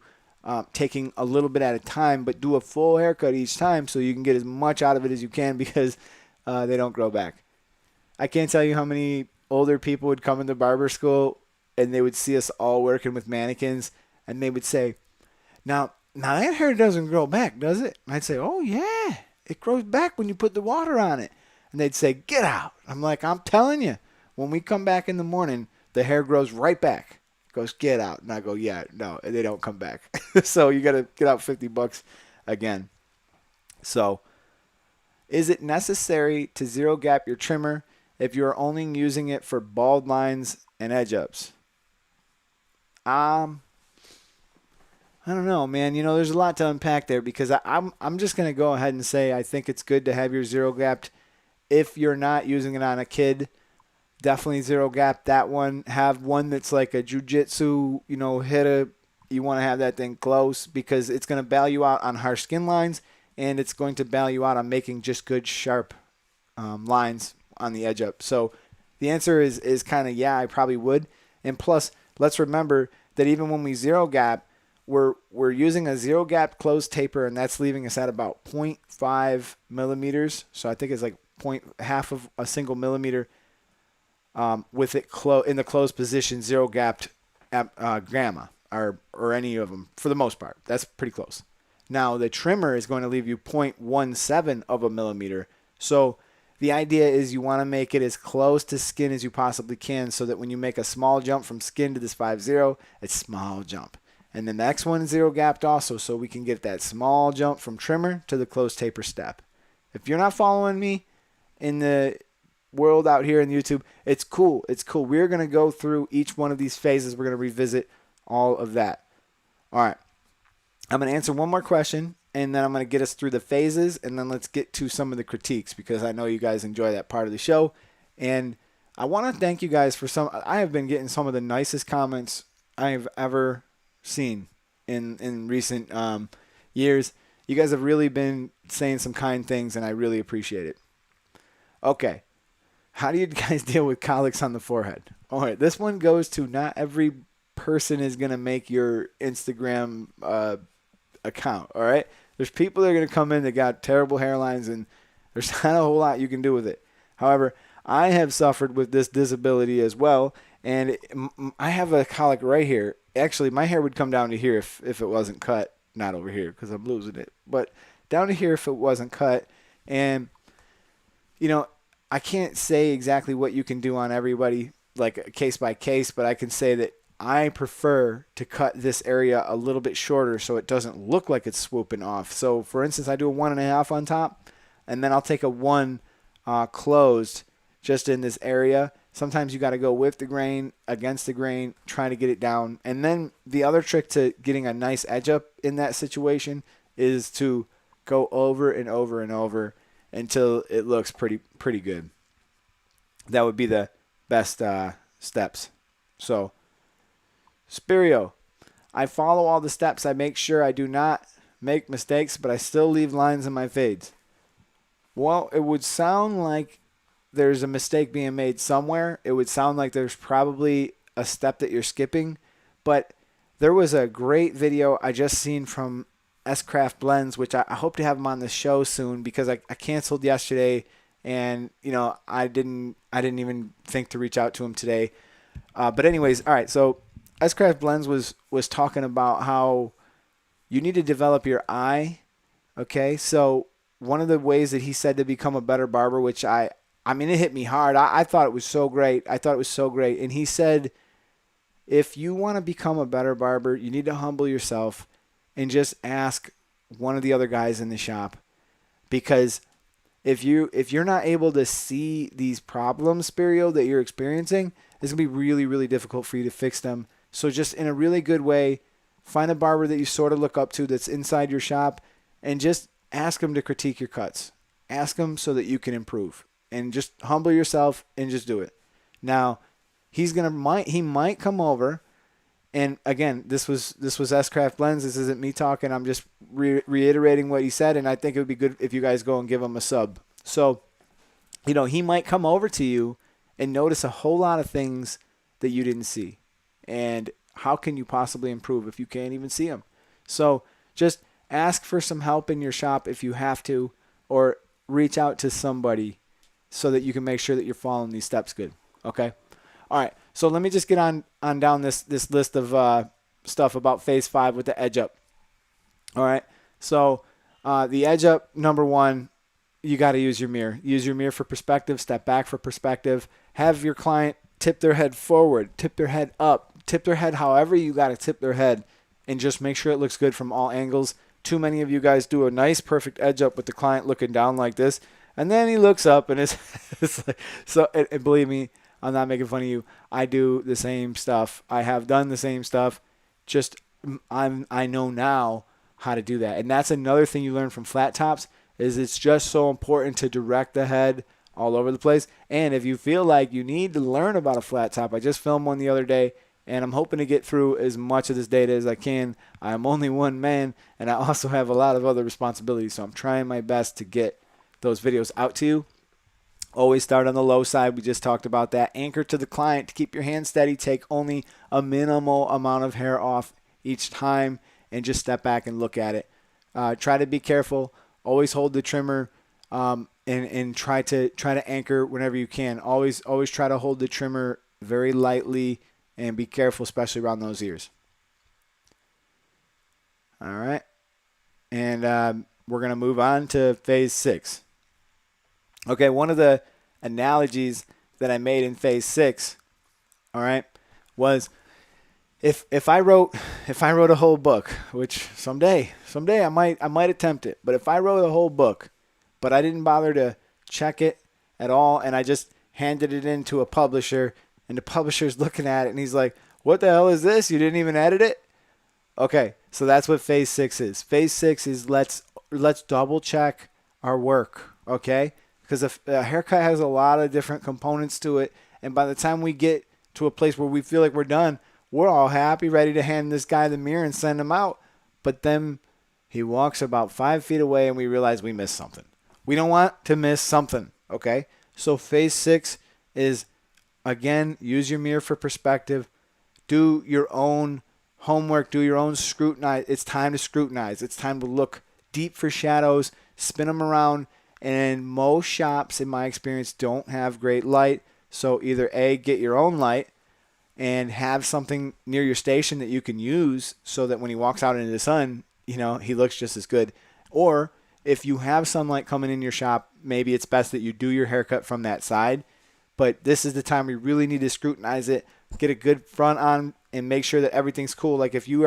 taking a little bit at a time, but do a full haircut each time so you can get as much out of it as you can because they don't grow back. I can't tell you how many older people would come into barber school and they would see us all working with mannequins and they would say, now that hair doesn't grow back, does it? And I'd say, oh yeah, it grows back when you put the water on it. And they'd say, get out. I'm like, I'm telling you, when we come back in the morning, the hair grows right back. It goes, get out. And I go, yeah, no, they don't come back. So you got to get out $50 again. So is it necessary to zero gap your trimmer if you're only using it for bald lines and edge ups? I don't know, man. You know, there's a lot to unpack there because I'm just going to go ahead and say I think it's good to have your zero gapped. If you're not using it on a kid, definitely zero gap that one. Have one that's like a jujitsu, you know, you want to have that thing close because it's going to bail you out on harsh skin lines and it's going to bail you out on making just good sharp lines on the edge up. So the answer is kind of, yeah, I probably would. And plus, let's remember that even when we zero gap, we're using a zero gap closed taper, and that's leaving us at about 0.5 millimeters. So I think it's like half of a single millimeter with it in the closed position, zero gapped gamma or any of them for the most part. That's pretty close. Now the trimmer is going to leave you 0.17 of a millimeter. So the idea is you want to make it as close to skin as you possibly can so that when you make a small jump from skin to this 5-0, it's small jump. And the next one is zero gapped also so we can get that small jump from trimmer to the closed taper step. If you're not following me in the world out here in YouTube, it's cool. It's cool. We're going to go through each one of these phases. We're going to revisit all of that. All right. I'm going to answer one more question, and then I'm going to get us through the phases, and then let's get to some of the critiques because I know you guys enjoy that part of the show. And I want to thank you guys for I have been getting some of the nicest comments I have ever seen in recent years. You guys have really been saying some kind things, and I really appreciate it. Okay. How do you guys deal with colics on the forehead? All right. This one goes to not every person is going to make your Instagram account. All right. There's people that are going to come in that got terrible hairlines, and there's not a whole lot you can do with it. However, I have suffered with this disability as well, and I have a colic right here. Actually, my hair would come down to here if it wasn't cut. Not over here because I'm losing it. But down to here if it wasn't cut. And, you know, I can't say exactly what you can do on everybody, like case by case, but I can say that I prefer to cut this area a little bit shorter so it doesn't look like it's swooping off. So, for instance, I do a 1.5 on top, and then I'll take a 1 closed just in this area. Sometimes you got to go with the grain, against the grain, trying to get it down. And then the other trick to getting a nice edge up in that situation is to go over and over and over until it looks pretty good. That would be the best steps. So, Spirio, I follow all the steps. I make sure I do not make mistakes, but I still leave lines in my fades. Well, it would sound like there's a mistake being made somewhere. It would sound like there's probably a step that you're skipping, but there was a great video I just seen from S-Craft Blends, which I hope to have him on the show soon because I canceled yesterday, and you know I didn't even think to reach out to him today. But anyways, all right. So S-Craft Blends was talking about how you need to develop your eye. Okay, so one of the ways that he said to become a better barber, which I mean, it hit me hard. I thought it was so great. And he said, if you want to become a better barber, you need to humble yourself and just ask one of the other guys in the shop. Because if you're not able to see these problems, Spirio, that you're experiencing, it's going to be really, really difficult for you to fix them. So just in a really good way, find a barber that you sort of look up to that's inside your shop and just ask them to critique your cuts. Ask them so that you can improve. And just humble yourself and just do it. Now, he might come over, and again, this was S-Craft Blends. This isn't me talking. I'm just reiterating what he said, and I think it would be good if you guys go and give him a sub. So, you know, he might come over to you and notice a whole lot of things that you didn't see. And how can you possibly improve if you can't even see them? So just ask for some help in your shop if you have to, or reach out to somebody so that you can make sure that you're following these steps good. Okay? All right. So let me just get on down this list of stuff about phase 5 with the edge up. All right. So the edge up, number 1, you got to use your mirror. Use your mirror for perspective. Step back for perspective. Have your client tip their head forward, tip their head up, tip their head however you got to tip their head, and just make sure it looks good from all angles. Too many of you guys do a nice, perfect edge up with the client looking down like this, and then he looks up, and it's like, so. And believe me, I'm not making fun of you. I do the same stuff. I have done the same stuff. Just I know now how to do that, and that's another thing you learn from flat tops. Is it's just so important to direct the head all over the place. And if you feel like you need to learn about a flat top, I just filmed one the other day, and I'm hoping to get through as much of this data as I can. I'm only one man, and I also have a lot of other responsibilities, so I'm trying my best to get those videos out to you. Always start on the low side. We just talked about that. Anchor to the client to keep your hand steady. Take only a minimal amount of hair off each time, and just step back and look at it. Try to be careful. Always hold the trimmer, and try to anchor whenever you can. Always try to hold the trimmer very lightly, and be careful, especially around those ears. All right, and we're gonna move on to phase 6. Okay, one of the analogies that I made in phase 6, all right, was if I wrote a whole book, which someday I might attempt it, but if I wrote a whole book, but I didn't bother to check it at all, and I just handed it in to a publisher, and the publisher's looking at it, and he's like, "What the hell is this? You didn't even edit it?" Okay, so that's what phase 6 is. Phase 6 is let's double check our work, okay? Because a haircut has a lot of different components to it, and by the time we get to a place where we feel like we're done, we're all happy, ready to hand this guy the mirror and send him out. But then he walks about 5 feet away, and we realize we missed something. We don't want to miss something, okay? So phase 6 is, again, use your mirror for perspective. Do your own homework. Do your own scrutinize. It's time to scrutinize. It's time to look deep for shadows, spin them around. And most shops, in my experience, don't have great light. So either A, get your own light, and have something near your station that you can use so that when he walks out into the sun, he looks just as good. Or if you have sunlight coming in your shop, maybe it's best that you do your haircut from that side. But this is the time we really need to scrutinize it, get a good front on, and make sure that everything's cool. Like if you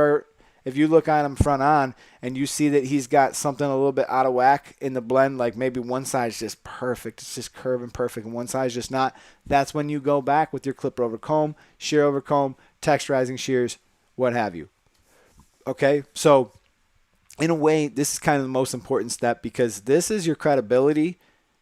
look at him front on and you see that he's got something a little bit out of whack in the blend, like maybe one side's just perfect, it's just curving perfect, and one side's just not, that's when you go back with your clipper over comb, shear over comb, texturizing shears, what have you. Okay, so in a way, this is kind of the most important step because this is your credibility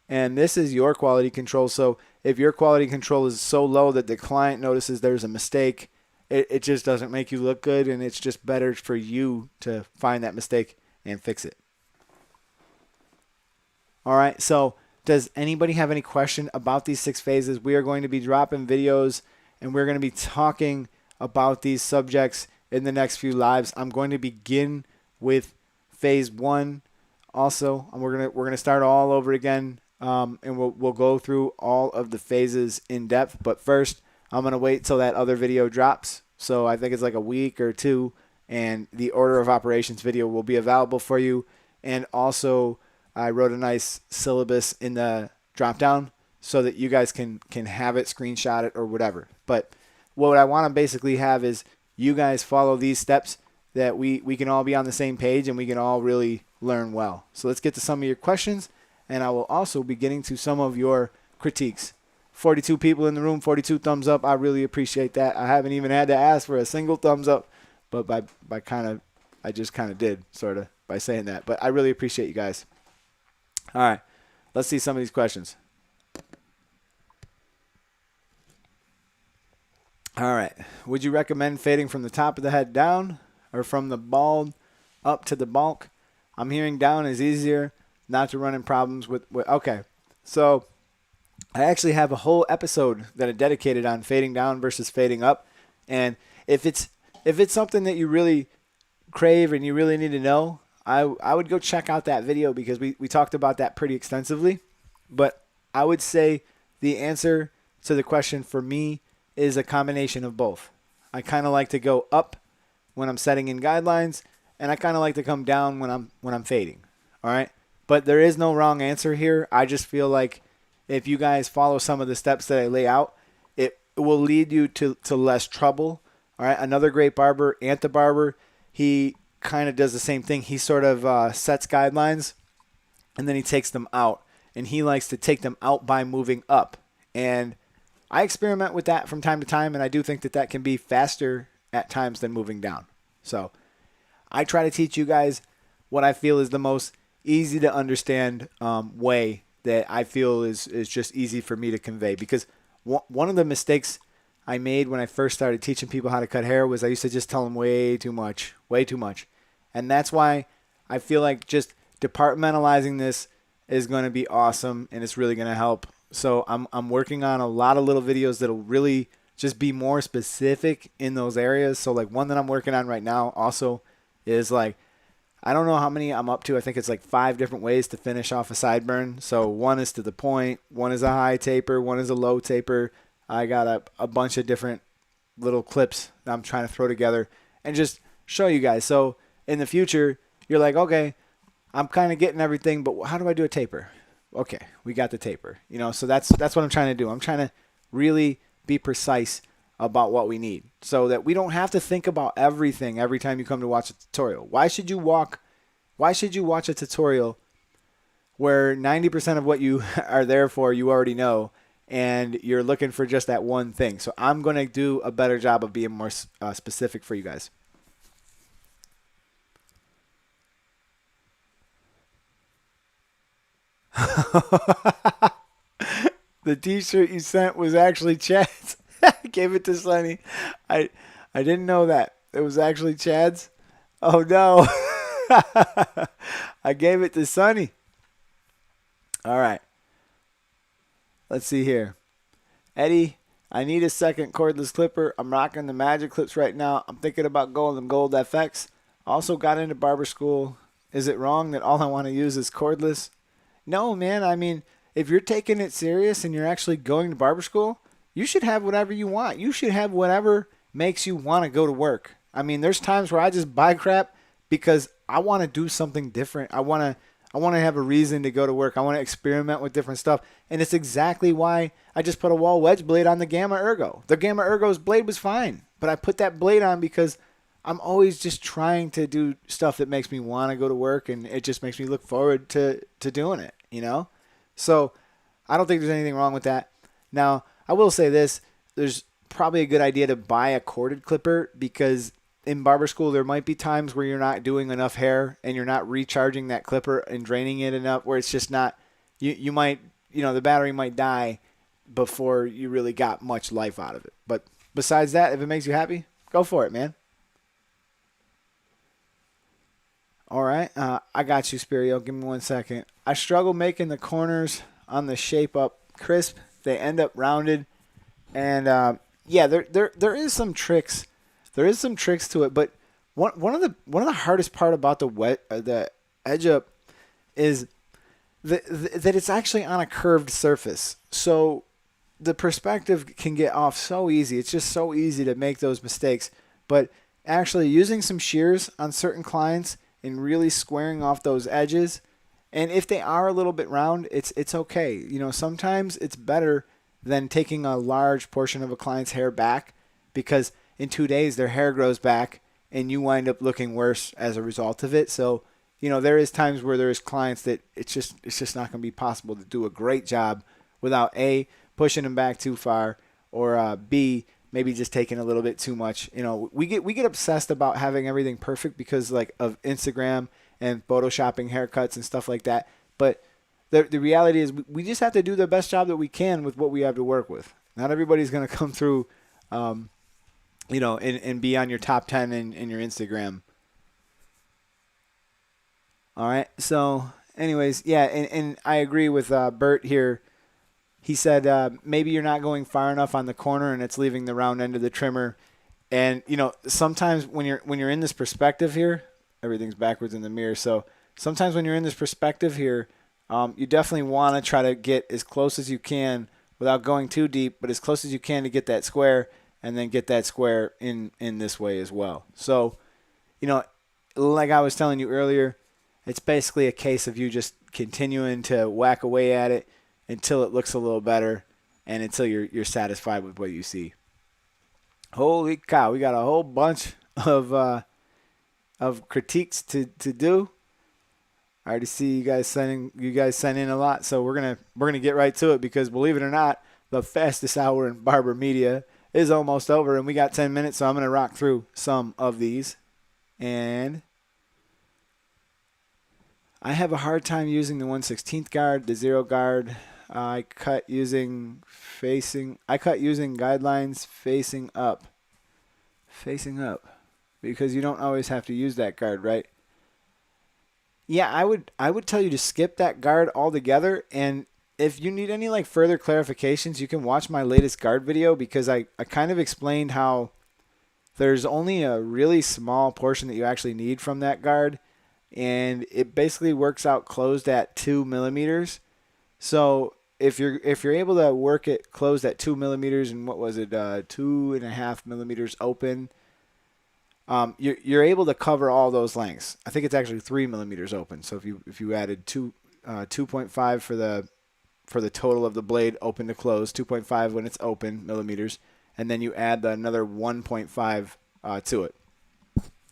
and this is your quality control. So if your quality control is so low that the client notices there's a mistake, it just doesn't make you look good, and it's just better for you to find that mistake and fix it. All right, so does anybody have any question about these 6 phases? We are going to be dropping videos, and we're going to be talking about these subjects in the next few lives. I'm going to begin with phase 1 also, and we're gonna start all over again, and we'll go through all of the phases in depth. But first, I'm going to wait till that other video drops. So I think it's like a week or 2, and the order of operations video will be available for you. And also, I wrote a nice syllabus in the drop down so that you guys can have it, screenshot it, or whatever. But what I want to basically have is you guys follow these steps that we can all be on the same page and we can all really learn well. So let's get to some of your questions, and I will also be getting to some of your critiques. 42 people in the room, 42 thumbs up. I really appreciate that. I haven't even had to ask for a single thumbs up, but I just kind of did, sort of, by saying that. But I really appreciate you guys. All right, let's see some of these questions. All right, would you recommend fading from the top of the head down or from the bald up to the bulk? I'm hearing down is easier, not to run in problems with okay, so I actually have a whole episode that I dedicated on fading down versus fading up. And if it's something that you really crave and you really need to know, I would go check out that video because we talked about that pretty extensively. But I would say the answer to the question for me is a combination of both. I kind of like to go up when I'm setting in guidelines, and I kind of like to come down when I'm fading. All right? But there is no wrong answer here. I just feel like if you guys follow some of the steps that I lay out, it will lead you to less trouble. All right? Another great barber, Ant Barber, he kind of does the same thing. He sort of sets guidelines, and then he takes them out. And he likes to take them out by moving up. And I experiment with that from time to time, and I do think that that can be faster at times than moving down. So I try to teach you guys what I feel is the most easy to understand way that I feel is just easy for me to convey. Because one of the mistakes I made when I first started teaching people how to cut hair was I used to just tell them way too much. And that's why I feel like just departmentalizing this is going to be awesome, and it's really going to help. So I'm working on a lot of little videos that'll really just be more specific in those areas. So like one that I'm working on right now also is like, I don't know how many I'm up to. I think it's like 5 different ways to finish off a sideburn. So one is to the point, one is a high taper, one is a low taper. I got a bunch of different little clips that I'm trying to throw together and just show you guys. So in the future, you're like, okay, I'm kind of getting everything, but how do I do a taper? Okay, we got the taper. You know, so that's what I'm trying to do. I'm trying to really be precise about what we need so that we don't have to think about everything every time you come to watch a tutorial. Why should you watch a tutorial where 90% of what you are there for you already know, and you're looking for just that one thing? So I'm going to do a better job of being more specific for you guys. The t-shirt you sent was actually Chad's. I gave it to Sonny. I didn't know that. It was actually Chad's. Oh no. I gave it to Sonny. All right. Let's see here. Eddie, I need a second cordless clipper. I'm rocking the Magic Clips right now. I'm thinking about going to Gold FX. Also got into Barber School. Is it wrong that all I want to use is cordless? No, man. I mean, if you're taking it serious and you're actually going to barber school, you should have whatever you want. You should have whatever makes you want to go to work. I mean, there's times where I just buy crap because I want to do something different. I want to have a reason to go to work. I want to experiment with different stuff. And it's exactly why I just put a wall wedge blade on the Gamma Ergo. The Gamma Ergo's blade was fine, but I put that blade on because I'm always just trying to do stuff that makes me want to go to work, and it just makes me look forward to doing it, you know? So I don't think there's anything wrong with that. Now, I will say this. There's probably a good idea to buy a corded clipper because in barber school there might be times where you're not doing enough hair and you're not recharging that clipper and draining it enough where it's just not, you might, the battery might die before you really got much life out of it. But besides that, if it makes you happy, go for it, man. All right, I got you, Spirio. Give me 1 second. I struggle making the corners on the shape up crisp. They end up rounded, and yeah, there is some tricks. There is some tricks to it, but one of the hardest part about the edge up is that it's actually on a curved surface. So the perspective can get off so easy. It's just so easy to make those mistakes. But actually using some shears on certain clients and really squaring off those edges, and if they are a little bit round, it's okay. Sometimes it's better than taking a large portion of a client's hair back, because in 2 days their hair grows back and you wind up looking worse as a result of it. So, there is times where there's clients that it's just not going to be possible to do a great job without A, pushing them back too far, or B, maybe just taking a little bit too much. We get obsessed about having everything perfect because of Instagram and photoshopping haircuts and stuff like that. But the reality is we just have to do the best job that we can with what we have to work with. Not everybody's going to come through, and be on your top 10 in your Instagram. All right. So anyways, yeah, and I agree with Bert here. He said maybe you're not going far enough on the corner and it's leaving the round end of the trimmer. And you know, sometimes when you're in this perspective here, everything's backwards in the mirror. So sometimes when you're in this perspective here, you definitely want to try to get as close as you can without going too deep, but as close as you can to get that square, and then get that square in this way as well. So, you know, like I was telling you earlier, it's basically a case of you just continuing to whack away at it until it looks a little better and until you're satisfied with what you see. Holy cow, we got a whole bunch of critiques to do. I already see you guys send in a lot, so we're gonna get right to it, because believe it or not, the fastest hour in barber media is almost over, and we got 10 minutes, so I'm gonna rock through some of these. And I have a hard time using the 1/16 guard, the 0 guard. I cut using guidelines facing up. Facing up. Because you don't always have to use that guard, right? Yeah, I would tell you to skip that guard altogether, and if you need any like further clarifications, you can watch my latest guard video, because I kind of explained how there's only a really small portion that you actually need from that guard, and it basically works out closed at 2 millimeters. So if you're able to work it closed at 2 millimeters, and what was it, 2.5 millimeters open, you're able to cover all those lengths. I think it's actually 3 millimeters open. So if you added 2.5 for the total of the blade open to close, 2.5 when it's open millimeters, and then you add another 1.5 to it.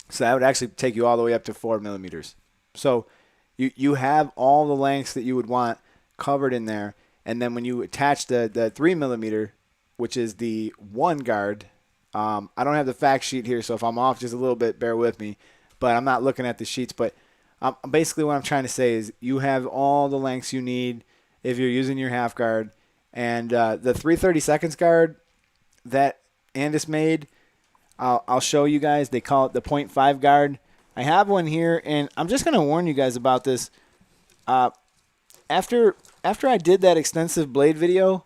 So that would actually take you all the way up to 4 millimeters. So you have all the lengths that you would want covered in there. And then when you attach the 3 millimeter, which is the 1 guard, I don't have the fact sheet here, so if I'm off just a little bit, bear with me. But I'm not looking at the sheets. But basically what I'm trying to say is you have all the lengths you need if you're using your half guard. And the 3/32 guard that Andis made, I'll show you guys. They call it the 0.5 guard. I have one here, and I'm just going to warn you guys about this. After I did that extensive blade video,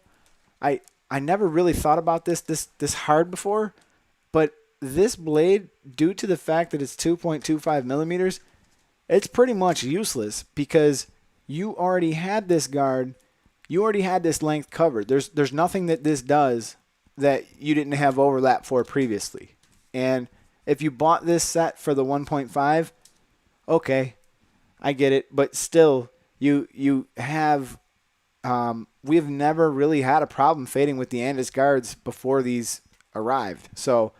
I never really thought about this hard before, but this blade, due to the fact that it's 2.25 millimeters, it's pretty much useless, because you already had this guard, you already had this length covered. There's nothing that this does that you didn't have overlap for previously. And if you bought this set for the 1.5, okay, I get it, but still, you have we've never really had a problem fading with the Andis guards before these arrived. So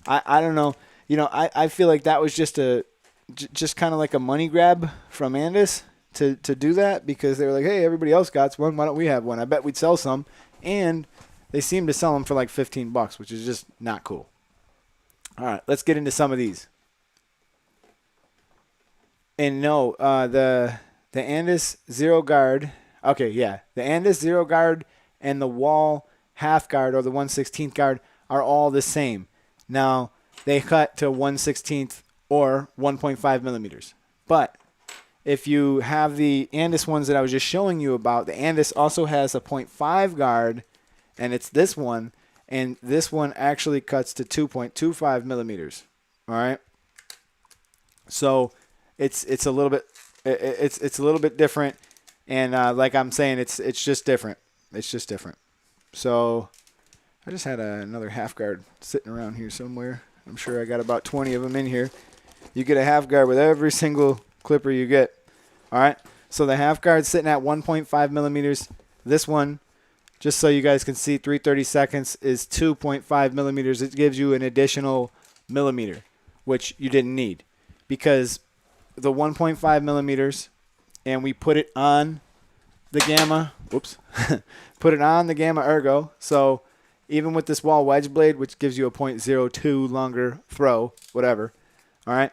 I don't know. You know, I feel like that was just kind of like a money grab from Andis to do that, because they were like, hey, everybody else got one, why don't we have one? I bet we'd sell some. And they seem to sell them for like $15, which is just not cool. All right, let's get into some of these. And no, the Andis 0 guard. Okay, yeah. The Andis 0 guard and the wall half guard, or the 1/16 guard, are all the same. Now, they cut to 1/16 or 1.5 millimeters. But if you have the Andis ones that I was just showing you about, the Andis also has a 0.5 guard, and it's this one. And this one actually cuts to 2.25 millimeters. All right. So it's a little bit it's a little bit different, and like I'm saying, it's just different. It's just different. So I just had another half guard sitting around here somewhere. I'm sure I got about 20 of them in here. You get a half guard with every single clipper you get. All right. So the half guard's sitting at 1.5 millimeters. This one, just so you guys can see, 3/32 is 2.5 millimeters. It gives you an additional millimeter, which you didn't need, because the 1.5 millimeters, and we put it on the Gamma. Whoops. Put it on the Gamma Ergo. So even with this wall wedge blade, which gives you a 0.02 longer throw, whatever, all right,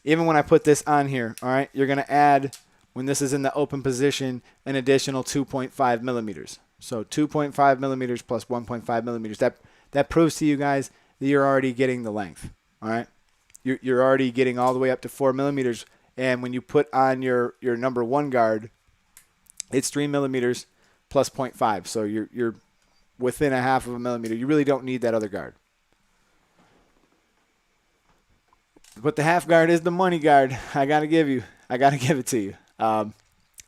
even when I put this on here, all right, you're going to add, when this is in the open position, an additional 2.5 millimeters. So 2.5 millimeters plus 1.5 millimeters. That proves to you guys that you're already getting the length. All right, you're already getting all the way up to 4 millimeters. And when you put on your number 1 guard, it's 3 millimeters plus 0.5. So you're within a half of a millimeter. You really don't need that other guard. But the half guard is the money guard. I gotta give it to you. I'm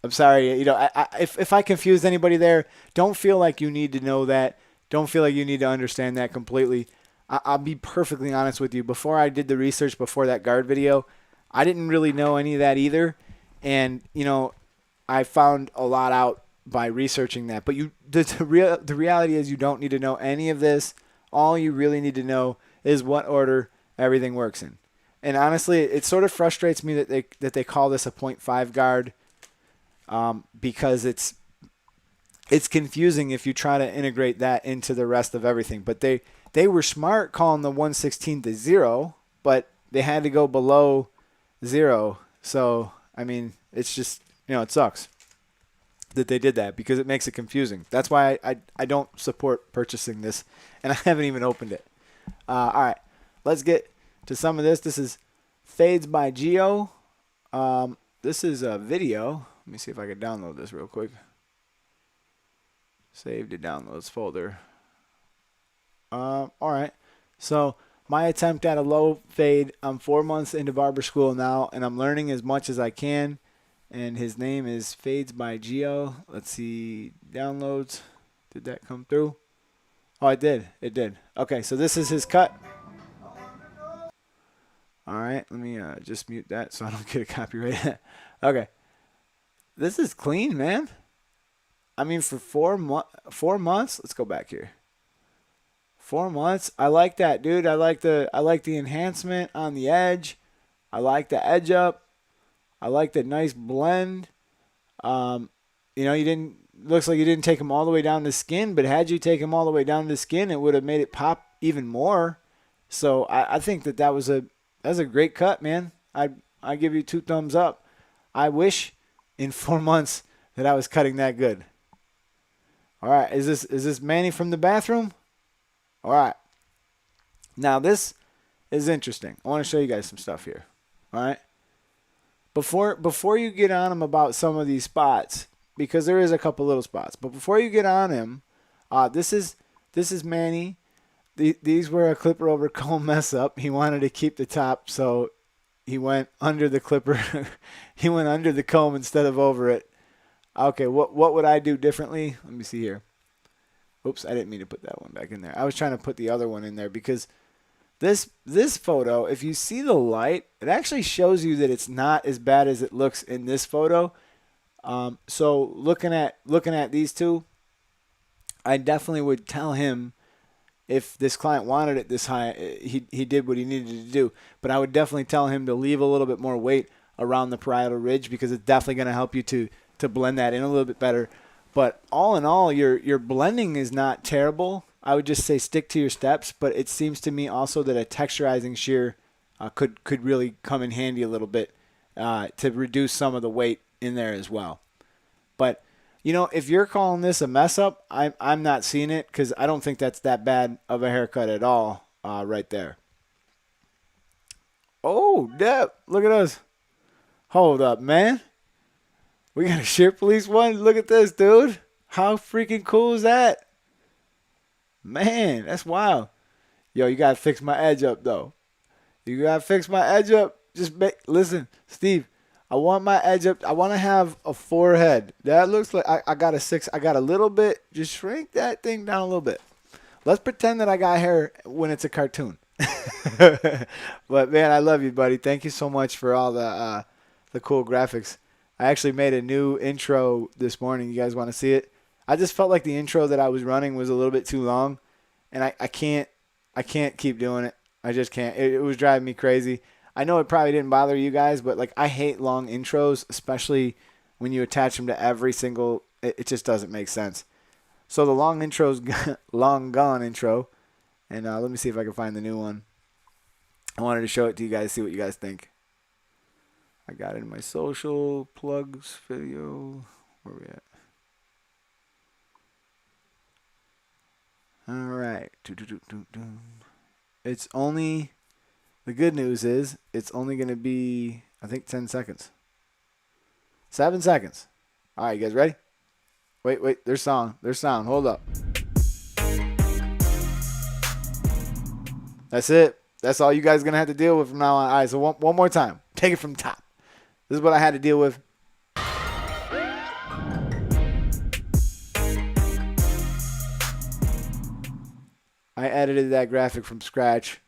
sorry. You know, if I confused anybody there, don't feel like you need to know that. Don't feel like you need to understand that completely. I'll be perfectly honest with you. Before I did the research, before that guard video, I didn't really know any of that either. And, you know, I found a lot out by researching that. But the reality is you don't need to know any of this. All you really need to know is what order everything works in. And honestly, it sort of frustrates me that they call this a 0.5 guard because it's confusing if you try to integrate that into the rest of everything. But they were smart calling the 1/16 to 0, but they had to go below 0. So, I mean, it's just, you know, it sucks that they did that because it makes it confusing. That's why I don't support purchasing this, and I haven't even opened it. All right, let's get to some of this. This is Fades by Geo. This is a video. Let me see if I can download this real quick. Save to downloads folder. All right. So my attempt at a low fade. I'm 4 months into barber school now, and I'm learning as much as I can. And his name is Fades by Geo. Let's see. Downloads. Did that come through? Oh, it did. It did. Okay, so this is his cut. All right. Let me just mute that so I don't get a copyright. Okay. This is clean, man. I mean, for 4 months. Let's go back here. 4 months. I like that, dude. I like the enhancement on the edge. I like the edge up. I like the nice blend. You know, looks like you didn't take them all the way down to skin, but had you taken them all the way down to skin, it would have made it pop even more. So I think that was a great cut, man. I give you 2 thumbs up. I wish in 4 months that I was cutting that good. All right, is this Manny from the bathroom? All right. Now this is interesting. I want to show you guys some stuff here. All right. Before you get on him about some of these spots, because there is a couple little spots, but before you get on him, this is Manny. These were a clipper over comb mess up. He wanted to keep the top, so he went under the clipper. He went under the comb instead of over it. Okay, what would I do differently? Let me see here. Oops, I didn't mean to put that one back in there. I was trying to put the other one in there because this photo, if you see the light, it actually shows you that it's not as bad as it looks in this photo. So looking at these two, I definitely would tell him if this client wanted it this high, he did what he needed to do. But I would definitely tell him to leave a little bit more weight around the parietal ridge because it's definitely going to help you to blend that in a little bit better. But all in all, your blending is not terrible. I would just say stick to your steps. But it seems to me also that a texturizing shear could really come in handy a little bit to reduce some of the weight in there as well. But you know, if you're calling this a mess up, I'm not seeing it because I don't think that's that bad of a haircut at all right there. Oh, Deb, look at us. Hold up, man. We got a shear police one. Look at this, dude. How freaking cool is that? Man, that's wild. Yo, you got to fix my edge up, though. You got to fix my edge up. Listen, Steve, I want my edge up. I want to have a forehead. That looks like I got a 6. I got a little bit. Just shrink that thing down a little bit. Let's pretend that I got hair when it's a cartoon. But, man, I love you, buddy. Thank you so much for all the cool graphics. I actually made a new intro this morning. You guys want to see it? I just felt like the intro that I was running was a little bit too long, and I can't keep doing it. I just can't. It was driving me crazy. I know it probably didn't bother you guys, but like I hate long intros, especially when you attach them to every single. It just doesn't make sense. So the long intro's long gone intro, and let me see if I can find the new one. I wanted to show it to you guys, see what you guys think. I got it in my social plugs video. Where we at? All right. It's only, the good news is it's only going to be, I think, 10 seconds. 7 seconds. All right, you guys ready? Wait. There's sound. Hold up. That's it. That's all you guys are going to have to deal with from now on. All right, so one more time. Take it from the top. This is what I had to deal with. I edited that graphic from scratch.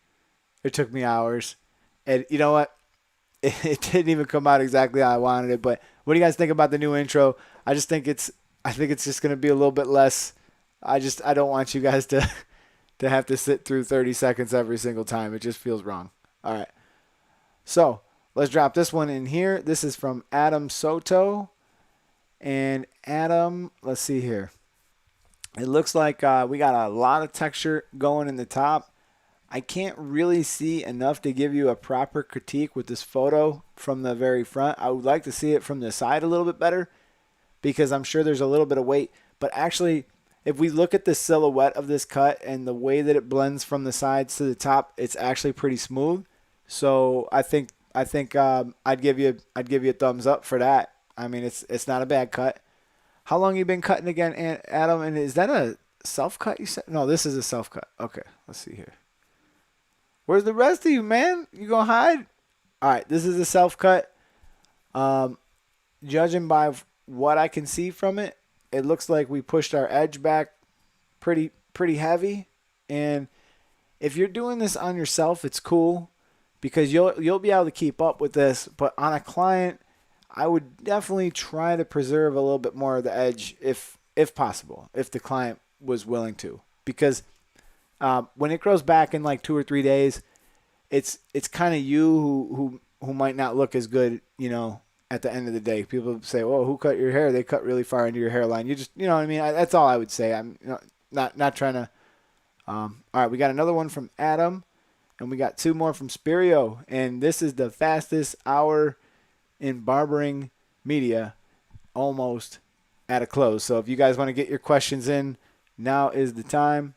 It took me hours. And you know what? It didn't even come out exactly how I wanted it. But what do you guys think about the new intro? I think it's just going to be a little bit less. I don't want you guys to have to sit through 30 seconds every single time. It just feels wrong. All right. So let's drop this one in here. This is from Adam Soto. And Adam, let's see here. It looks like we got a lot of texture going in the top. I can't really see enough to give you a proper critique with this photo from the very front. I would like to see it from the side a little bit better because I'm sure there's a little bit of weight. But actually, if we look at the silhouette of this cut and the way that it blends from the sides to the top, it's actually pretty smooth. So I think I'd give you a thumbs up for that. I mean, it's not a bad cut. How long you been cutting again, Adam? And is that a self cut you said? No, this is a self cut. Okay, let's see here. Where's the rest of you, man? You gonna hide? All right, this is a self cut. Judging by what I can see from it, it looks like we pushed our edge back pretty heavy. And if you're doing this on yourself, it's cool because you'll be able to keep up with this. But on a client, I would definitely try to preserve a little bit more of the edge if possible, if the client was willing to, because when it grows back in like 2 or 3 days, it's kind of you who might not look as good, at the end of the day. People say, "Oh, who cut your hair?" They cut really far into your hairline. You just, what I mean. That's all I would say. I'm not trying to. All right, we got another one from Adam, and we got 2 more from Spirio, and this is the fastest hour in barbering media, almost at a close. So if you guys want to get your questions in, now is the time.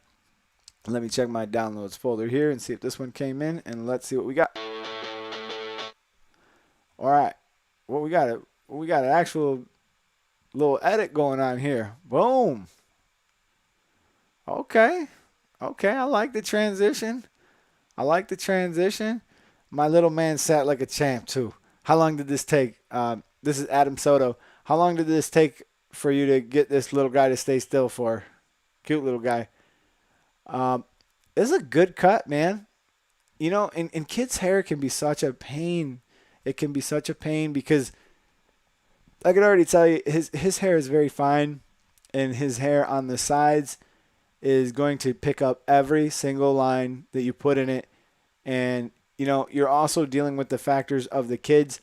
Let me check my downloads folder here and see if this one came in, and let's see what we got. All right. Well, we got an actual little edit going on here. Boom. Okay. I like the transition. My little man sat like a champ, too. How long did this take? This is Adam Soto. How long did this take for you to get this little guy to stay still for? Cute little guy. This is a good cut, man. And kids' hair can be such a pain. It can be such a pain because I can already tell you his hair is very fine, and his hair on the sides is going to pick up every single line that you put in it. And, you're also dealing with the factors of the kids.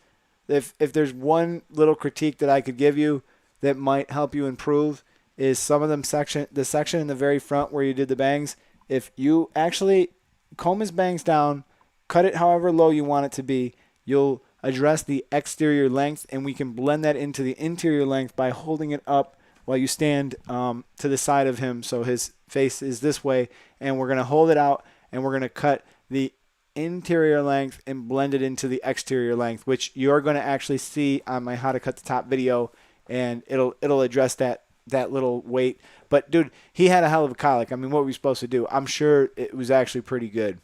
If there's one little critique that I could give you that might help you improve is some of the section in the very front where you did the bangs. If you actually comb his bangs down, cut it however low you want it to be, you'll address the exterior length, and we can blend that into the interior length by holding it up while you stand to the side of him so his face is this way, and we're going to hold it out, and we're going to cut the interior length and blend it into the exterior length, which you're going to actually see on my How to Cut the Top video, and it'll address that little weight. But, dude, he had a hell of a colic. I mean, what were we supposed to do? I'm sure it was actually pretty good.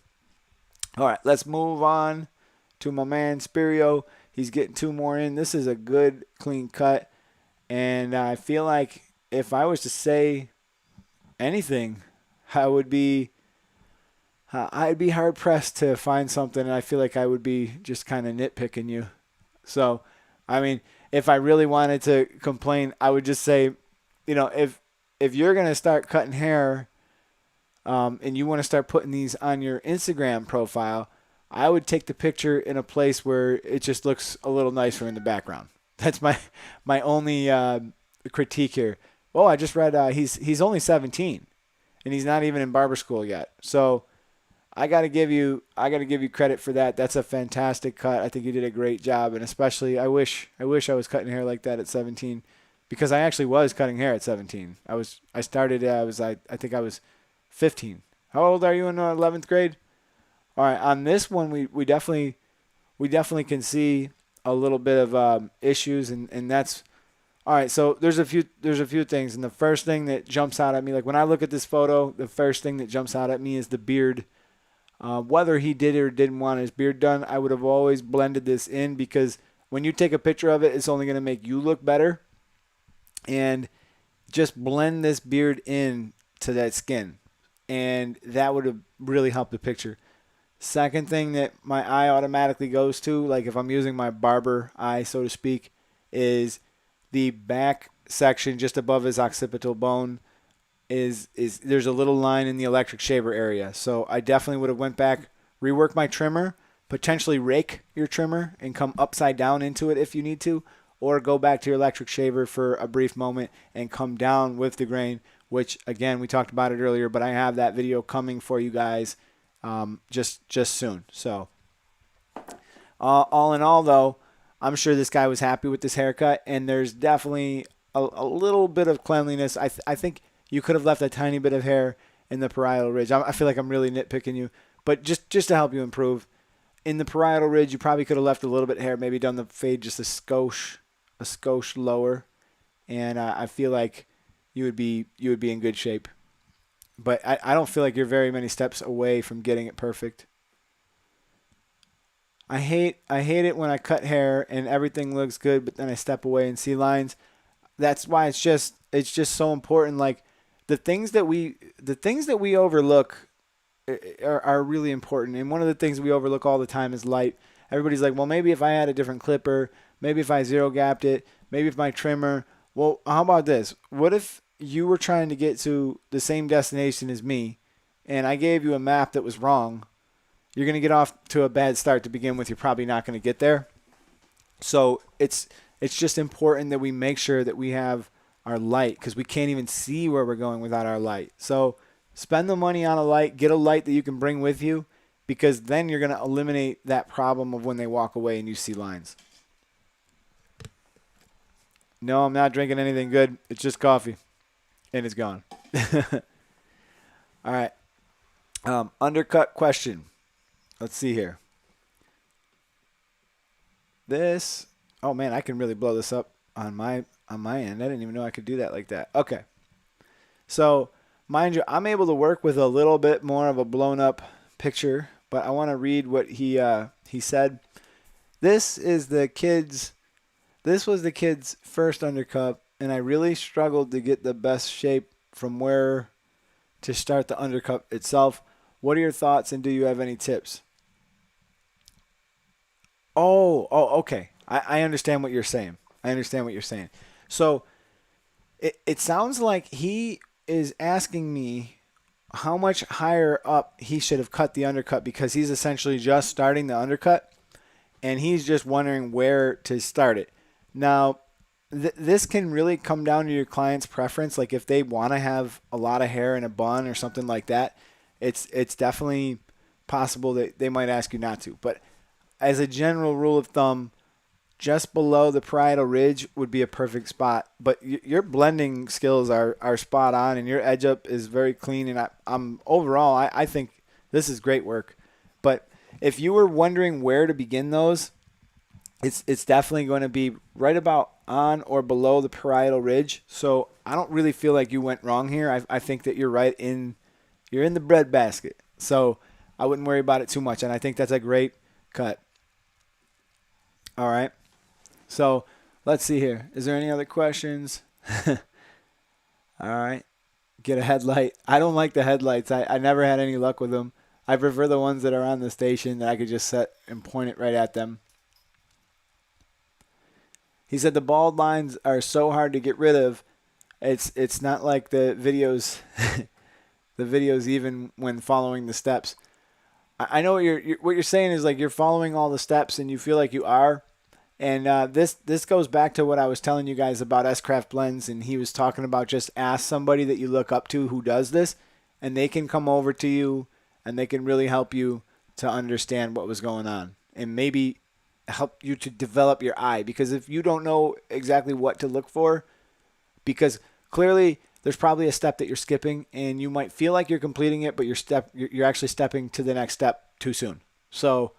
All right, let's move on to my man Spirio. He's getting 2 more in. This is a good, clean cut. And I feel like if I was to say anything, I'd be hard-pressed to find something, and I feel like I would be just kind of nitpicking you. So, I mean, if I really wanted to complain, I would just say, if you're going to start cutting hair and you want to start putting these on your Instagram profile, I would take the picture in a place where it just looks a little nicer in the background. That's my only critique here. Oh, I just read he's only 17, and he's not even in barber school yet. So I gotta give you credit for that. That's a fantastic cut. I think you did a great job, and especially I wish I was cutting hair like that at 17, because I actually was cutting hair at 17. I think I was 15. How old are you in 11th grade? All right, on this one, we definitely can see a little bit of issues, and that's all right. So there's a few things, and the first thing that jumps out at me, like when I look at this photo, the first thing that jumps out at me is the beard. Whether he did or didn't want his beard done, I would have always blended this in, because when you take a picture of it, it's only going to make you look better. And just blend this beard in to that skin, and that would have really helped the picture. Second thing that my eye automatically goes to, like if I'm using my barber eye, so to speak, is the back section just above his occipital bone. Is there's a little line in the electric shaver area. So I definitely would have went back, rework my trimmer, potentially rake your trimmer and come upside down into it if you need to, or go back to your electric shaver for a brief moment and come down with the grain, which again, we talked about it earlier, but I have that video coming for you guys just soon. So all in all though, I'm sure this guy was happy with this haircut, and there's definitely a little bit of cleanliness. I think you could have left a tiny bit of hair in the parietal ridge. I feel like I'm really nitpicking you, but just to help you improve, in the parietal ridge, you probably could have left a little bit of hair, maybe done the fade just a skosh lower, and I feel like you would be in good shape. But I don't feel like you're very many steps away from getting it perfect. I hate it when I cut hair and everything looks good, but then I step away and see lines. That's why it's just so important. Like the things that we overlook are really important. And one of the things we overlook all the time is light. Everybody's like, well, maybe if I had a different clipper, maybe if I zero gapped it, maybe if my trimmer. Well, how about this? What if you were trying to get to the same destination as me, and I gave you a map that was wrong? You're going to get off to a bad start to begin with. You're probably not going to get there. So it's just important that we make sure that we have our light, because we can't even see where we're going without our light. So spend the money on a light. Get a light that you can bring with you, because then you're going to eliminate that problem of when they walk away and you see lines. No, I'm not drinking anything good. It's just coffee, and it's gone. All right. Undercut question. Let's see here. This, oh man, I can really blow this up on my end. I didn't even know I could do that like that. Okay. So, mind you, I'm able to work with a little bit more of a blown up picture, but I want to read what he said. This was the kid's first undercut, and I really struggled to get the best shape from where to start the undercut itself. What are your thoughts, and do you have any tips? Oh, okay. I understand what you're saying. So it sounds like he is asking me how much higher up he should have cut the undercut, because he's essentially just starting the undercut, and he's just wondering where to start it. Now, this can really come down to your client's preference. Like if they want to have a lot of hair in a bun or something like that, it's definitely possible that they might ask you not to. But as a general rule of thumb, just below the parietal ridge would be a perfect spot. But your blending skills are spot on, and your edge up is very clean. And I'm overall, I think this is great work. But if you were wondering where to begin those, it's definitely going to be right about on or below the parietal ridge. So I don't really feel like you went wrong here. I think that you're right you're in the bread basket. So I wouldn't worry about it too much. And I think that's a great cut. All right. So let's see here. Is there any other questions? All right. Get a headlight. I don't like the headlights. I never had any luck with them. I prefer the ones that are on the station that I could just set and point it right at them. He said the bald lines are so hard to get rid of. It's not like the videos, the videos even when following the steps. I know what you're saying is like you're following all the steps and you feel like you are. And this goes back to what I was telling you guys about S-Craft Blends, and he was talking about just ask somebody that you look up to who does this, and they can come over to you and they can really help you to understand what was going on and maybe help you to develop your eye. Because if you don't know exactly what to look for, because clearly there's probably a step that you're skipping and you might feel like you're completing it, but you're actually stepping to the next step too soon. So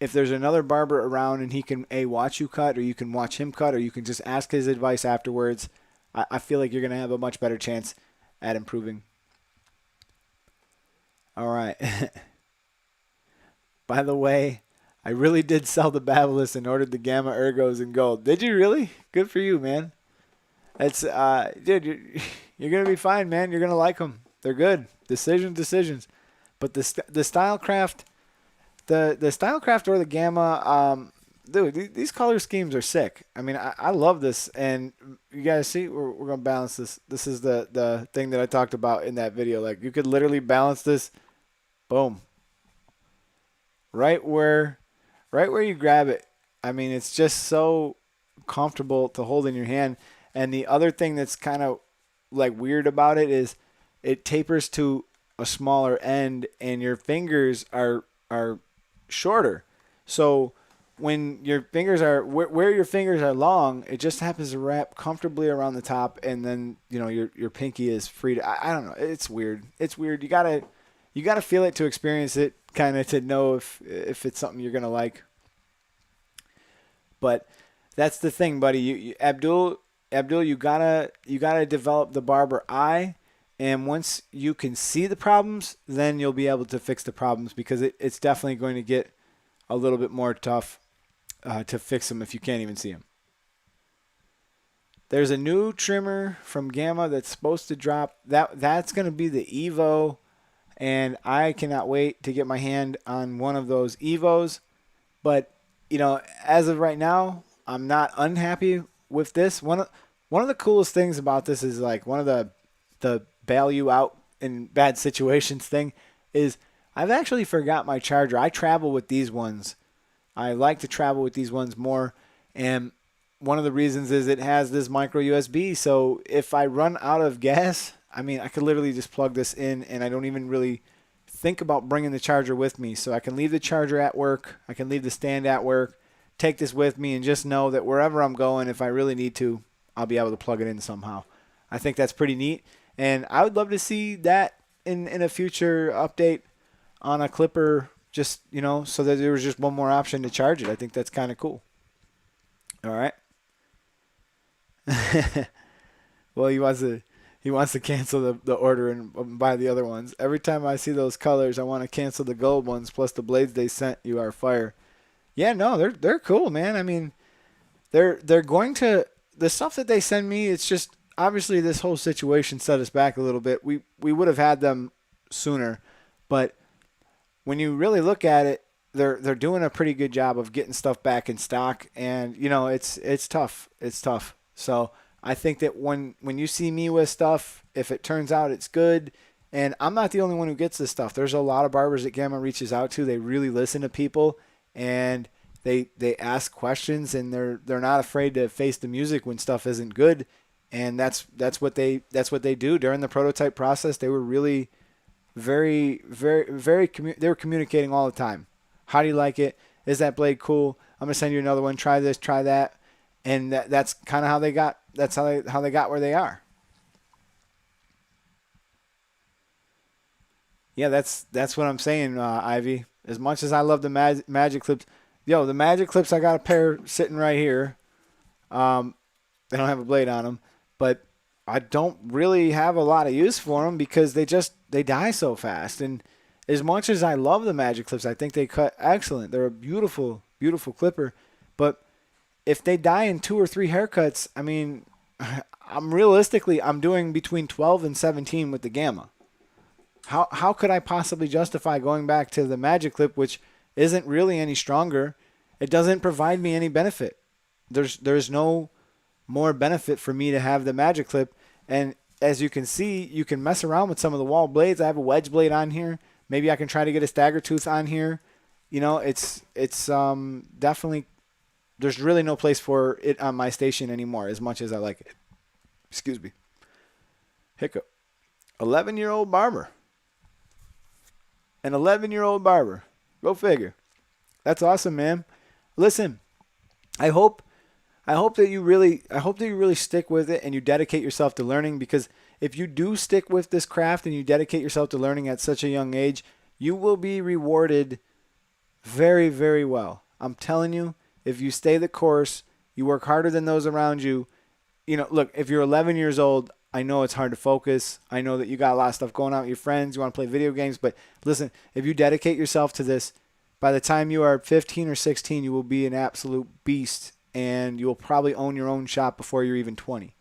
if there's another barber around and he can watch you cut, or you can watch him cut, or you can just ask his advice afterwards, I feel like you're going to have a much better chance at improving. All right. By the way, I really did sell the Babyliss and ordered the Gamma Ergos in gold. Did you really? Good for you, man. It's dude, you're gonna be fine, man. You're gonna like them. They're good. Decisions. But the Stylecraft, the Stylecraft or the Gamma, dude, these color schemes are sick. I mean, I love this, and you guys see, we're gonna balance this. This is the thing that I talked about in that video. Like, you could literally balance this, boom, right where you grab it. I mean, it's just so comfortable to hold in your hand. And the other thing that's kind of like weird about it is it tapers to a smaller end, and your fingers are shorter. So when your fingers are where your fingers are long, it just happens to wrap comfortably around the top, and then your pinky is free to. I don't know. It's weird. It's weird. You gotta feel it to experience it, kind of to know if it's something you're gonna like. But that's the thing, buddy. Abdul, you gotta develop the barber eye, and once you can see the problems, then you'll be able to fix the problems, because it's definitely going to get a little bit more tough to fix them if you can't even see them. There's a new trimmer from Gamma that's supposed to drop. That's going to be the Evo, and I cannot wait to get my hand on one of those Evos. But as of right now, I'm not unhappy with this. One of the coolest things about this is, like, one of the bail you out in bad situations thing is I've actually forgot my charger. I travel with these ones. I like to travel with these ones more, and one of the reasons is it has this micro USB. So if I run out of gas, I mean, I could literally just plug this in, and I don't even really think about bringing the charger with me. So I can leave the charger at work. I can leave the stand at work, take this with me, and just know that wherever I'm going, if I really need to, I'll be able to plug it in somehow. I think that's pretty neat, and I would love to see that in a future update on a clipper, just, so that there was just one more option to charge it. I think that's kind of cool. All right. Well, he wants to cancel the order and buy the other ones. Every time I see those colors, I want to cancel the gold ones plus the blades they sent you are fire. Yeah, no, they're cool, man. I mean, they're going to, the stuff that they send me, it's just, obviously this whole situation set us back a little bit. We would have had them sooner, but when you really look at it, they're doing a pretty good job of getting stuff back in stock, and it's tough. It's tough. So I think that when you see me with stuff, if it turns out it's good, and I'm not the only one who gets this stuff. There's a lot of barbers that Gamma reaches out to. They really listen to people, and they ask questions, and they're not afraid to face the music when stuff isn't good, and that's what they do during the prototype process. They were really very, very, very they were communicating all the time. How do you like it? Is that blade cool? I'm gonna send you another one. Try this, try that, and that's kind of how they got. That's how they got where they are. Yeah, that's what I'm saying, Ivy. As much as I love the magic clips, the magic clips, I got a pair sitting right here. They don't have a blade on them, but I don't really have a lot of use for them because they die so fast. And as much as I love the magic clips, I think they cut excellent. They're a beautiful, beautiful clipper. But if they die in 2 or 3 haircuts, I mean, I'm doing between 12 and 17 with the Gamma. How could I possibly justify going back to the magic clip, which isn't really any stronger? It doesn't provide me any benefit. There's no more benefit for me to have the magic clip. And as you can see, you can mess around with some of the wall blades. I have a wedge blade on here. Maybe I can try to get a stagger tooth on here. It's definitely, there's really no place for it on my station anymore, as much as I like it. Excuse me. Hiccup. 11-year-old barber. An 11-year-old barber. Go figure. That's awesome, man. Listen, I hope that you really stick with it and you dedicate yourself to learning, because if you do stick with this craft and you dedicate yourself to learning at such a young age, you will be rewarded very, very well. I'm telling you, if you stay the course, you work harder than those around you. Look, if you're 11 years old, I know it's hard to focus. I know that you got a lot of stuff going on with your friends. You want to play video games. But listen, if you dedicate yourself to this, by the time you are 15 or 16, you will be an absolute beast, and you will probably own your own shop before you're even 20,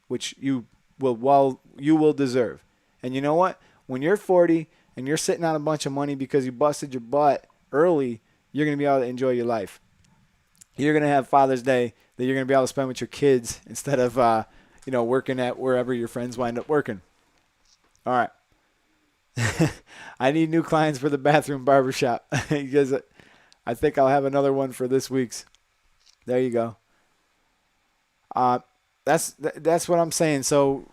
which you will deserve. And you know what? When you're 40 and you're sitting on a bunch of money because you busted your butt early, you're going to be able to enjoy your life. You're going to have Father's Day that you're going to be able to spend with your kids instead of working at wherever your friends wind up working. All right. I need new clients for the bathroom barbershop because I think I'll have another one for this week's. There you go. That's what I'm saying. So,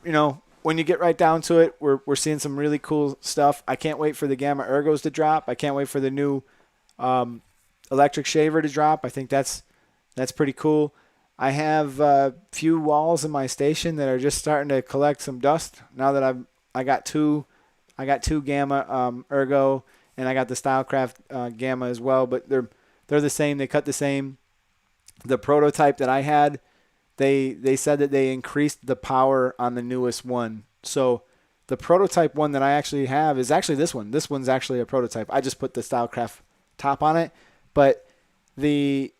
when you get right down to it, we're seeing some really cool stuff. I can't wait for the Gamma Ergos to drop. I can't wait for the new electric shaver to drop. I think that's pretty cool. I have a few walls in my station that are just starting to collect some dust now that I got two Gamma Ergo, and I got the Stylecraft Gamma as well, but they're the same. They cut the same. The prototype that I had, they said that they increased the power on the newest one. So the prototype one that I actually have is actually this one. This one's actually a prototype. I just put the Stylecraft top on it, but they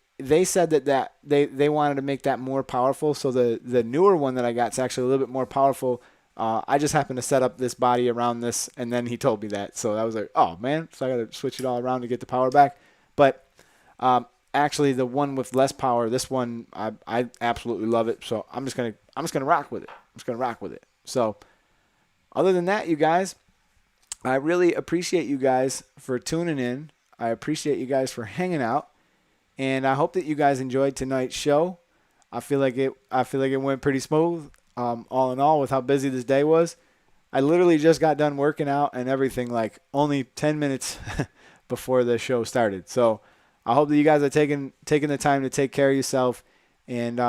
said that they wanted to make that more powerful. So the newer one that I got is actually a little bit more powerful. I just happened to set up this body around this, and then he told me that. So I was like, oh, man. So I got to switch it all around to get the power back. But actually, the one with less power, this one, I absolutely love it. So I'm just gonna rock with it. I'm just gonna rock with it. So other than that, you guys, I really appreciate you guys for tuning in. I appreciate you guys for hanging out, and I hope that you guys enjoyed tonight's show. I feel like it went pretty smooth. All in all, with how busy this day was, I literally just got done working out and everything like only 10 minutes before the show started. So I hope that you guys are taking the time to take care of yourself and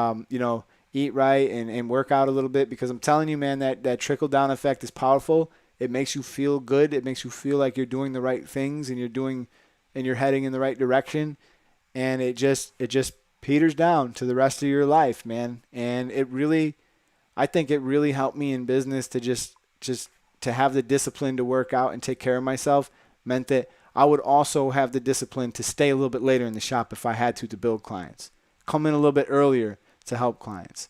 eat right and work out a little bit, because I'm telling you, man, that trickle down effect is powerful. It makes you feel good. It makes you feel like you're doing the right things and you're heading in the right direction, and it just peters down to the rest of your life, man. And I think it really helped me in business to just to have the discipline to work out and take care of myself. Meant that I would also have the discipline to stay a little bit later in the shop if I had to build clients. Come in a little bit earlier to help clients.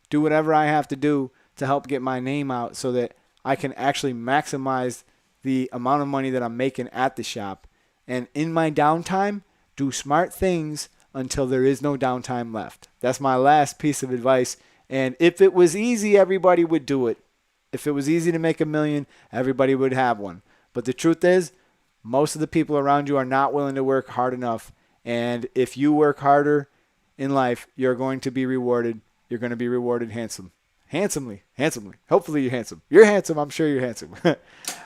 Do whatever I have to do to help get my name out so that I can actually maximize the amount of money that I'm making at the shop. And in my downtime, do smart things until there is no downtime left. That's my last piece of advice. And if it was easy, everybody would do it. If it was easy to make $1 million, everybody would have one. But the truth is, most of the people around you are not willing to work hard enough. And if you work harder in life, you're going to be rewarded. You're going to be rewarded handsomely. Hopefully you're handsome. You're handsome. I'm sure you're handsome. All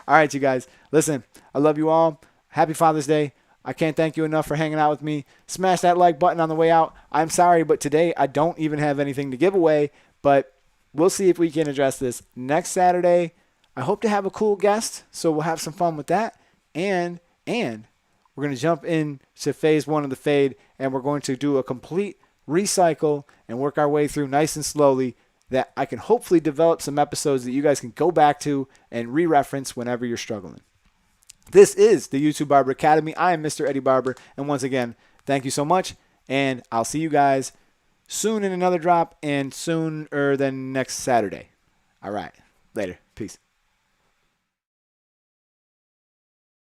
right, you guys. Listen, I love you all. Happy Father's Day. I can't thank you enough for hanging out with me. Smash that like button on the way out. I'm sorry, but today I don't even have anything to give away, but we'll see if we can address this next Saturday. I hope to have a cool guest, so we'll have some fun with that. And we're going to jump into phase 1 of the fade, and we're going to do a complete recycle and work our way through nice and slowly, that I can hopefully develop some episodes that you guys can go back to and re-reference whenever you're struggling. This is the YouTube Barber Academy. I am Mr. Eddie Barber, and once again, thank you so much, and I'll see you guys soon in another drop, and sooner than next Saturday. All right, later. Peace.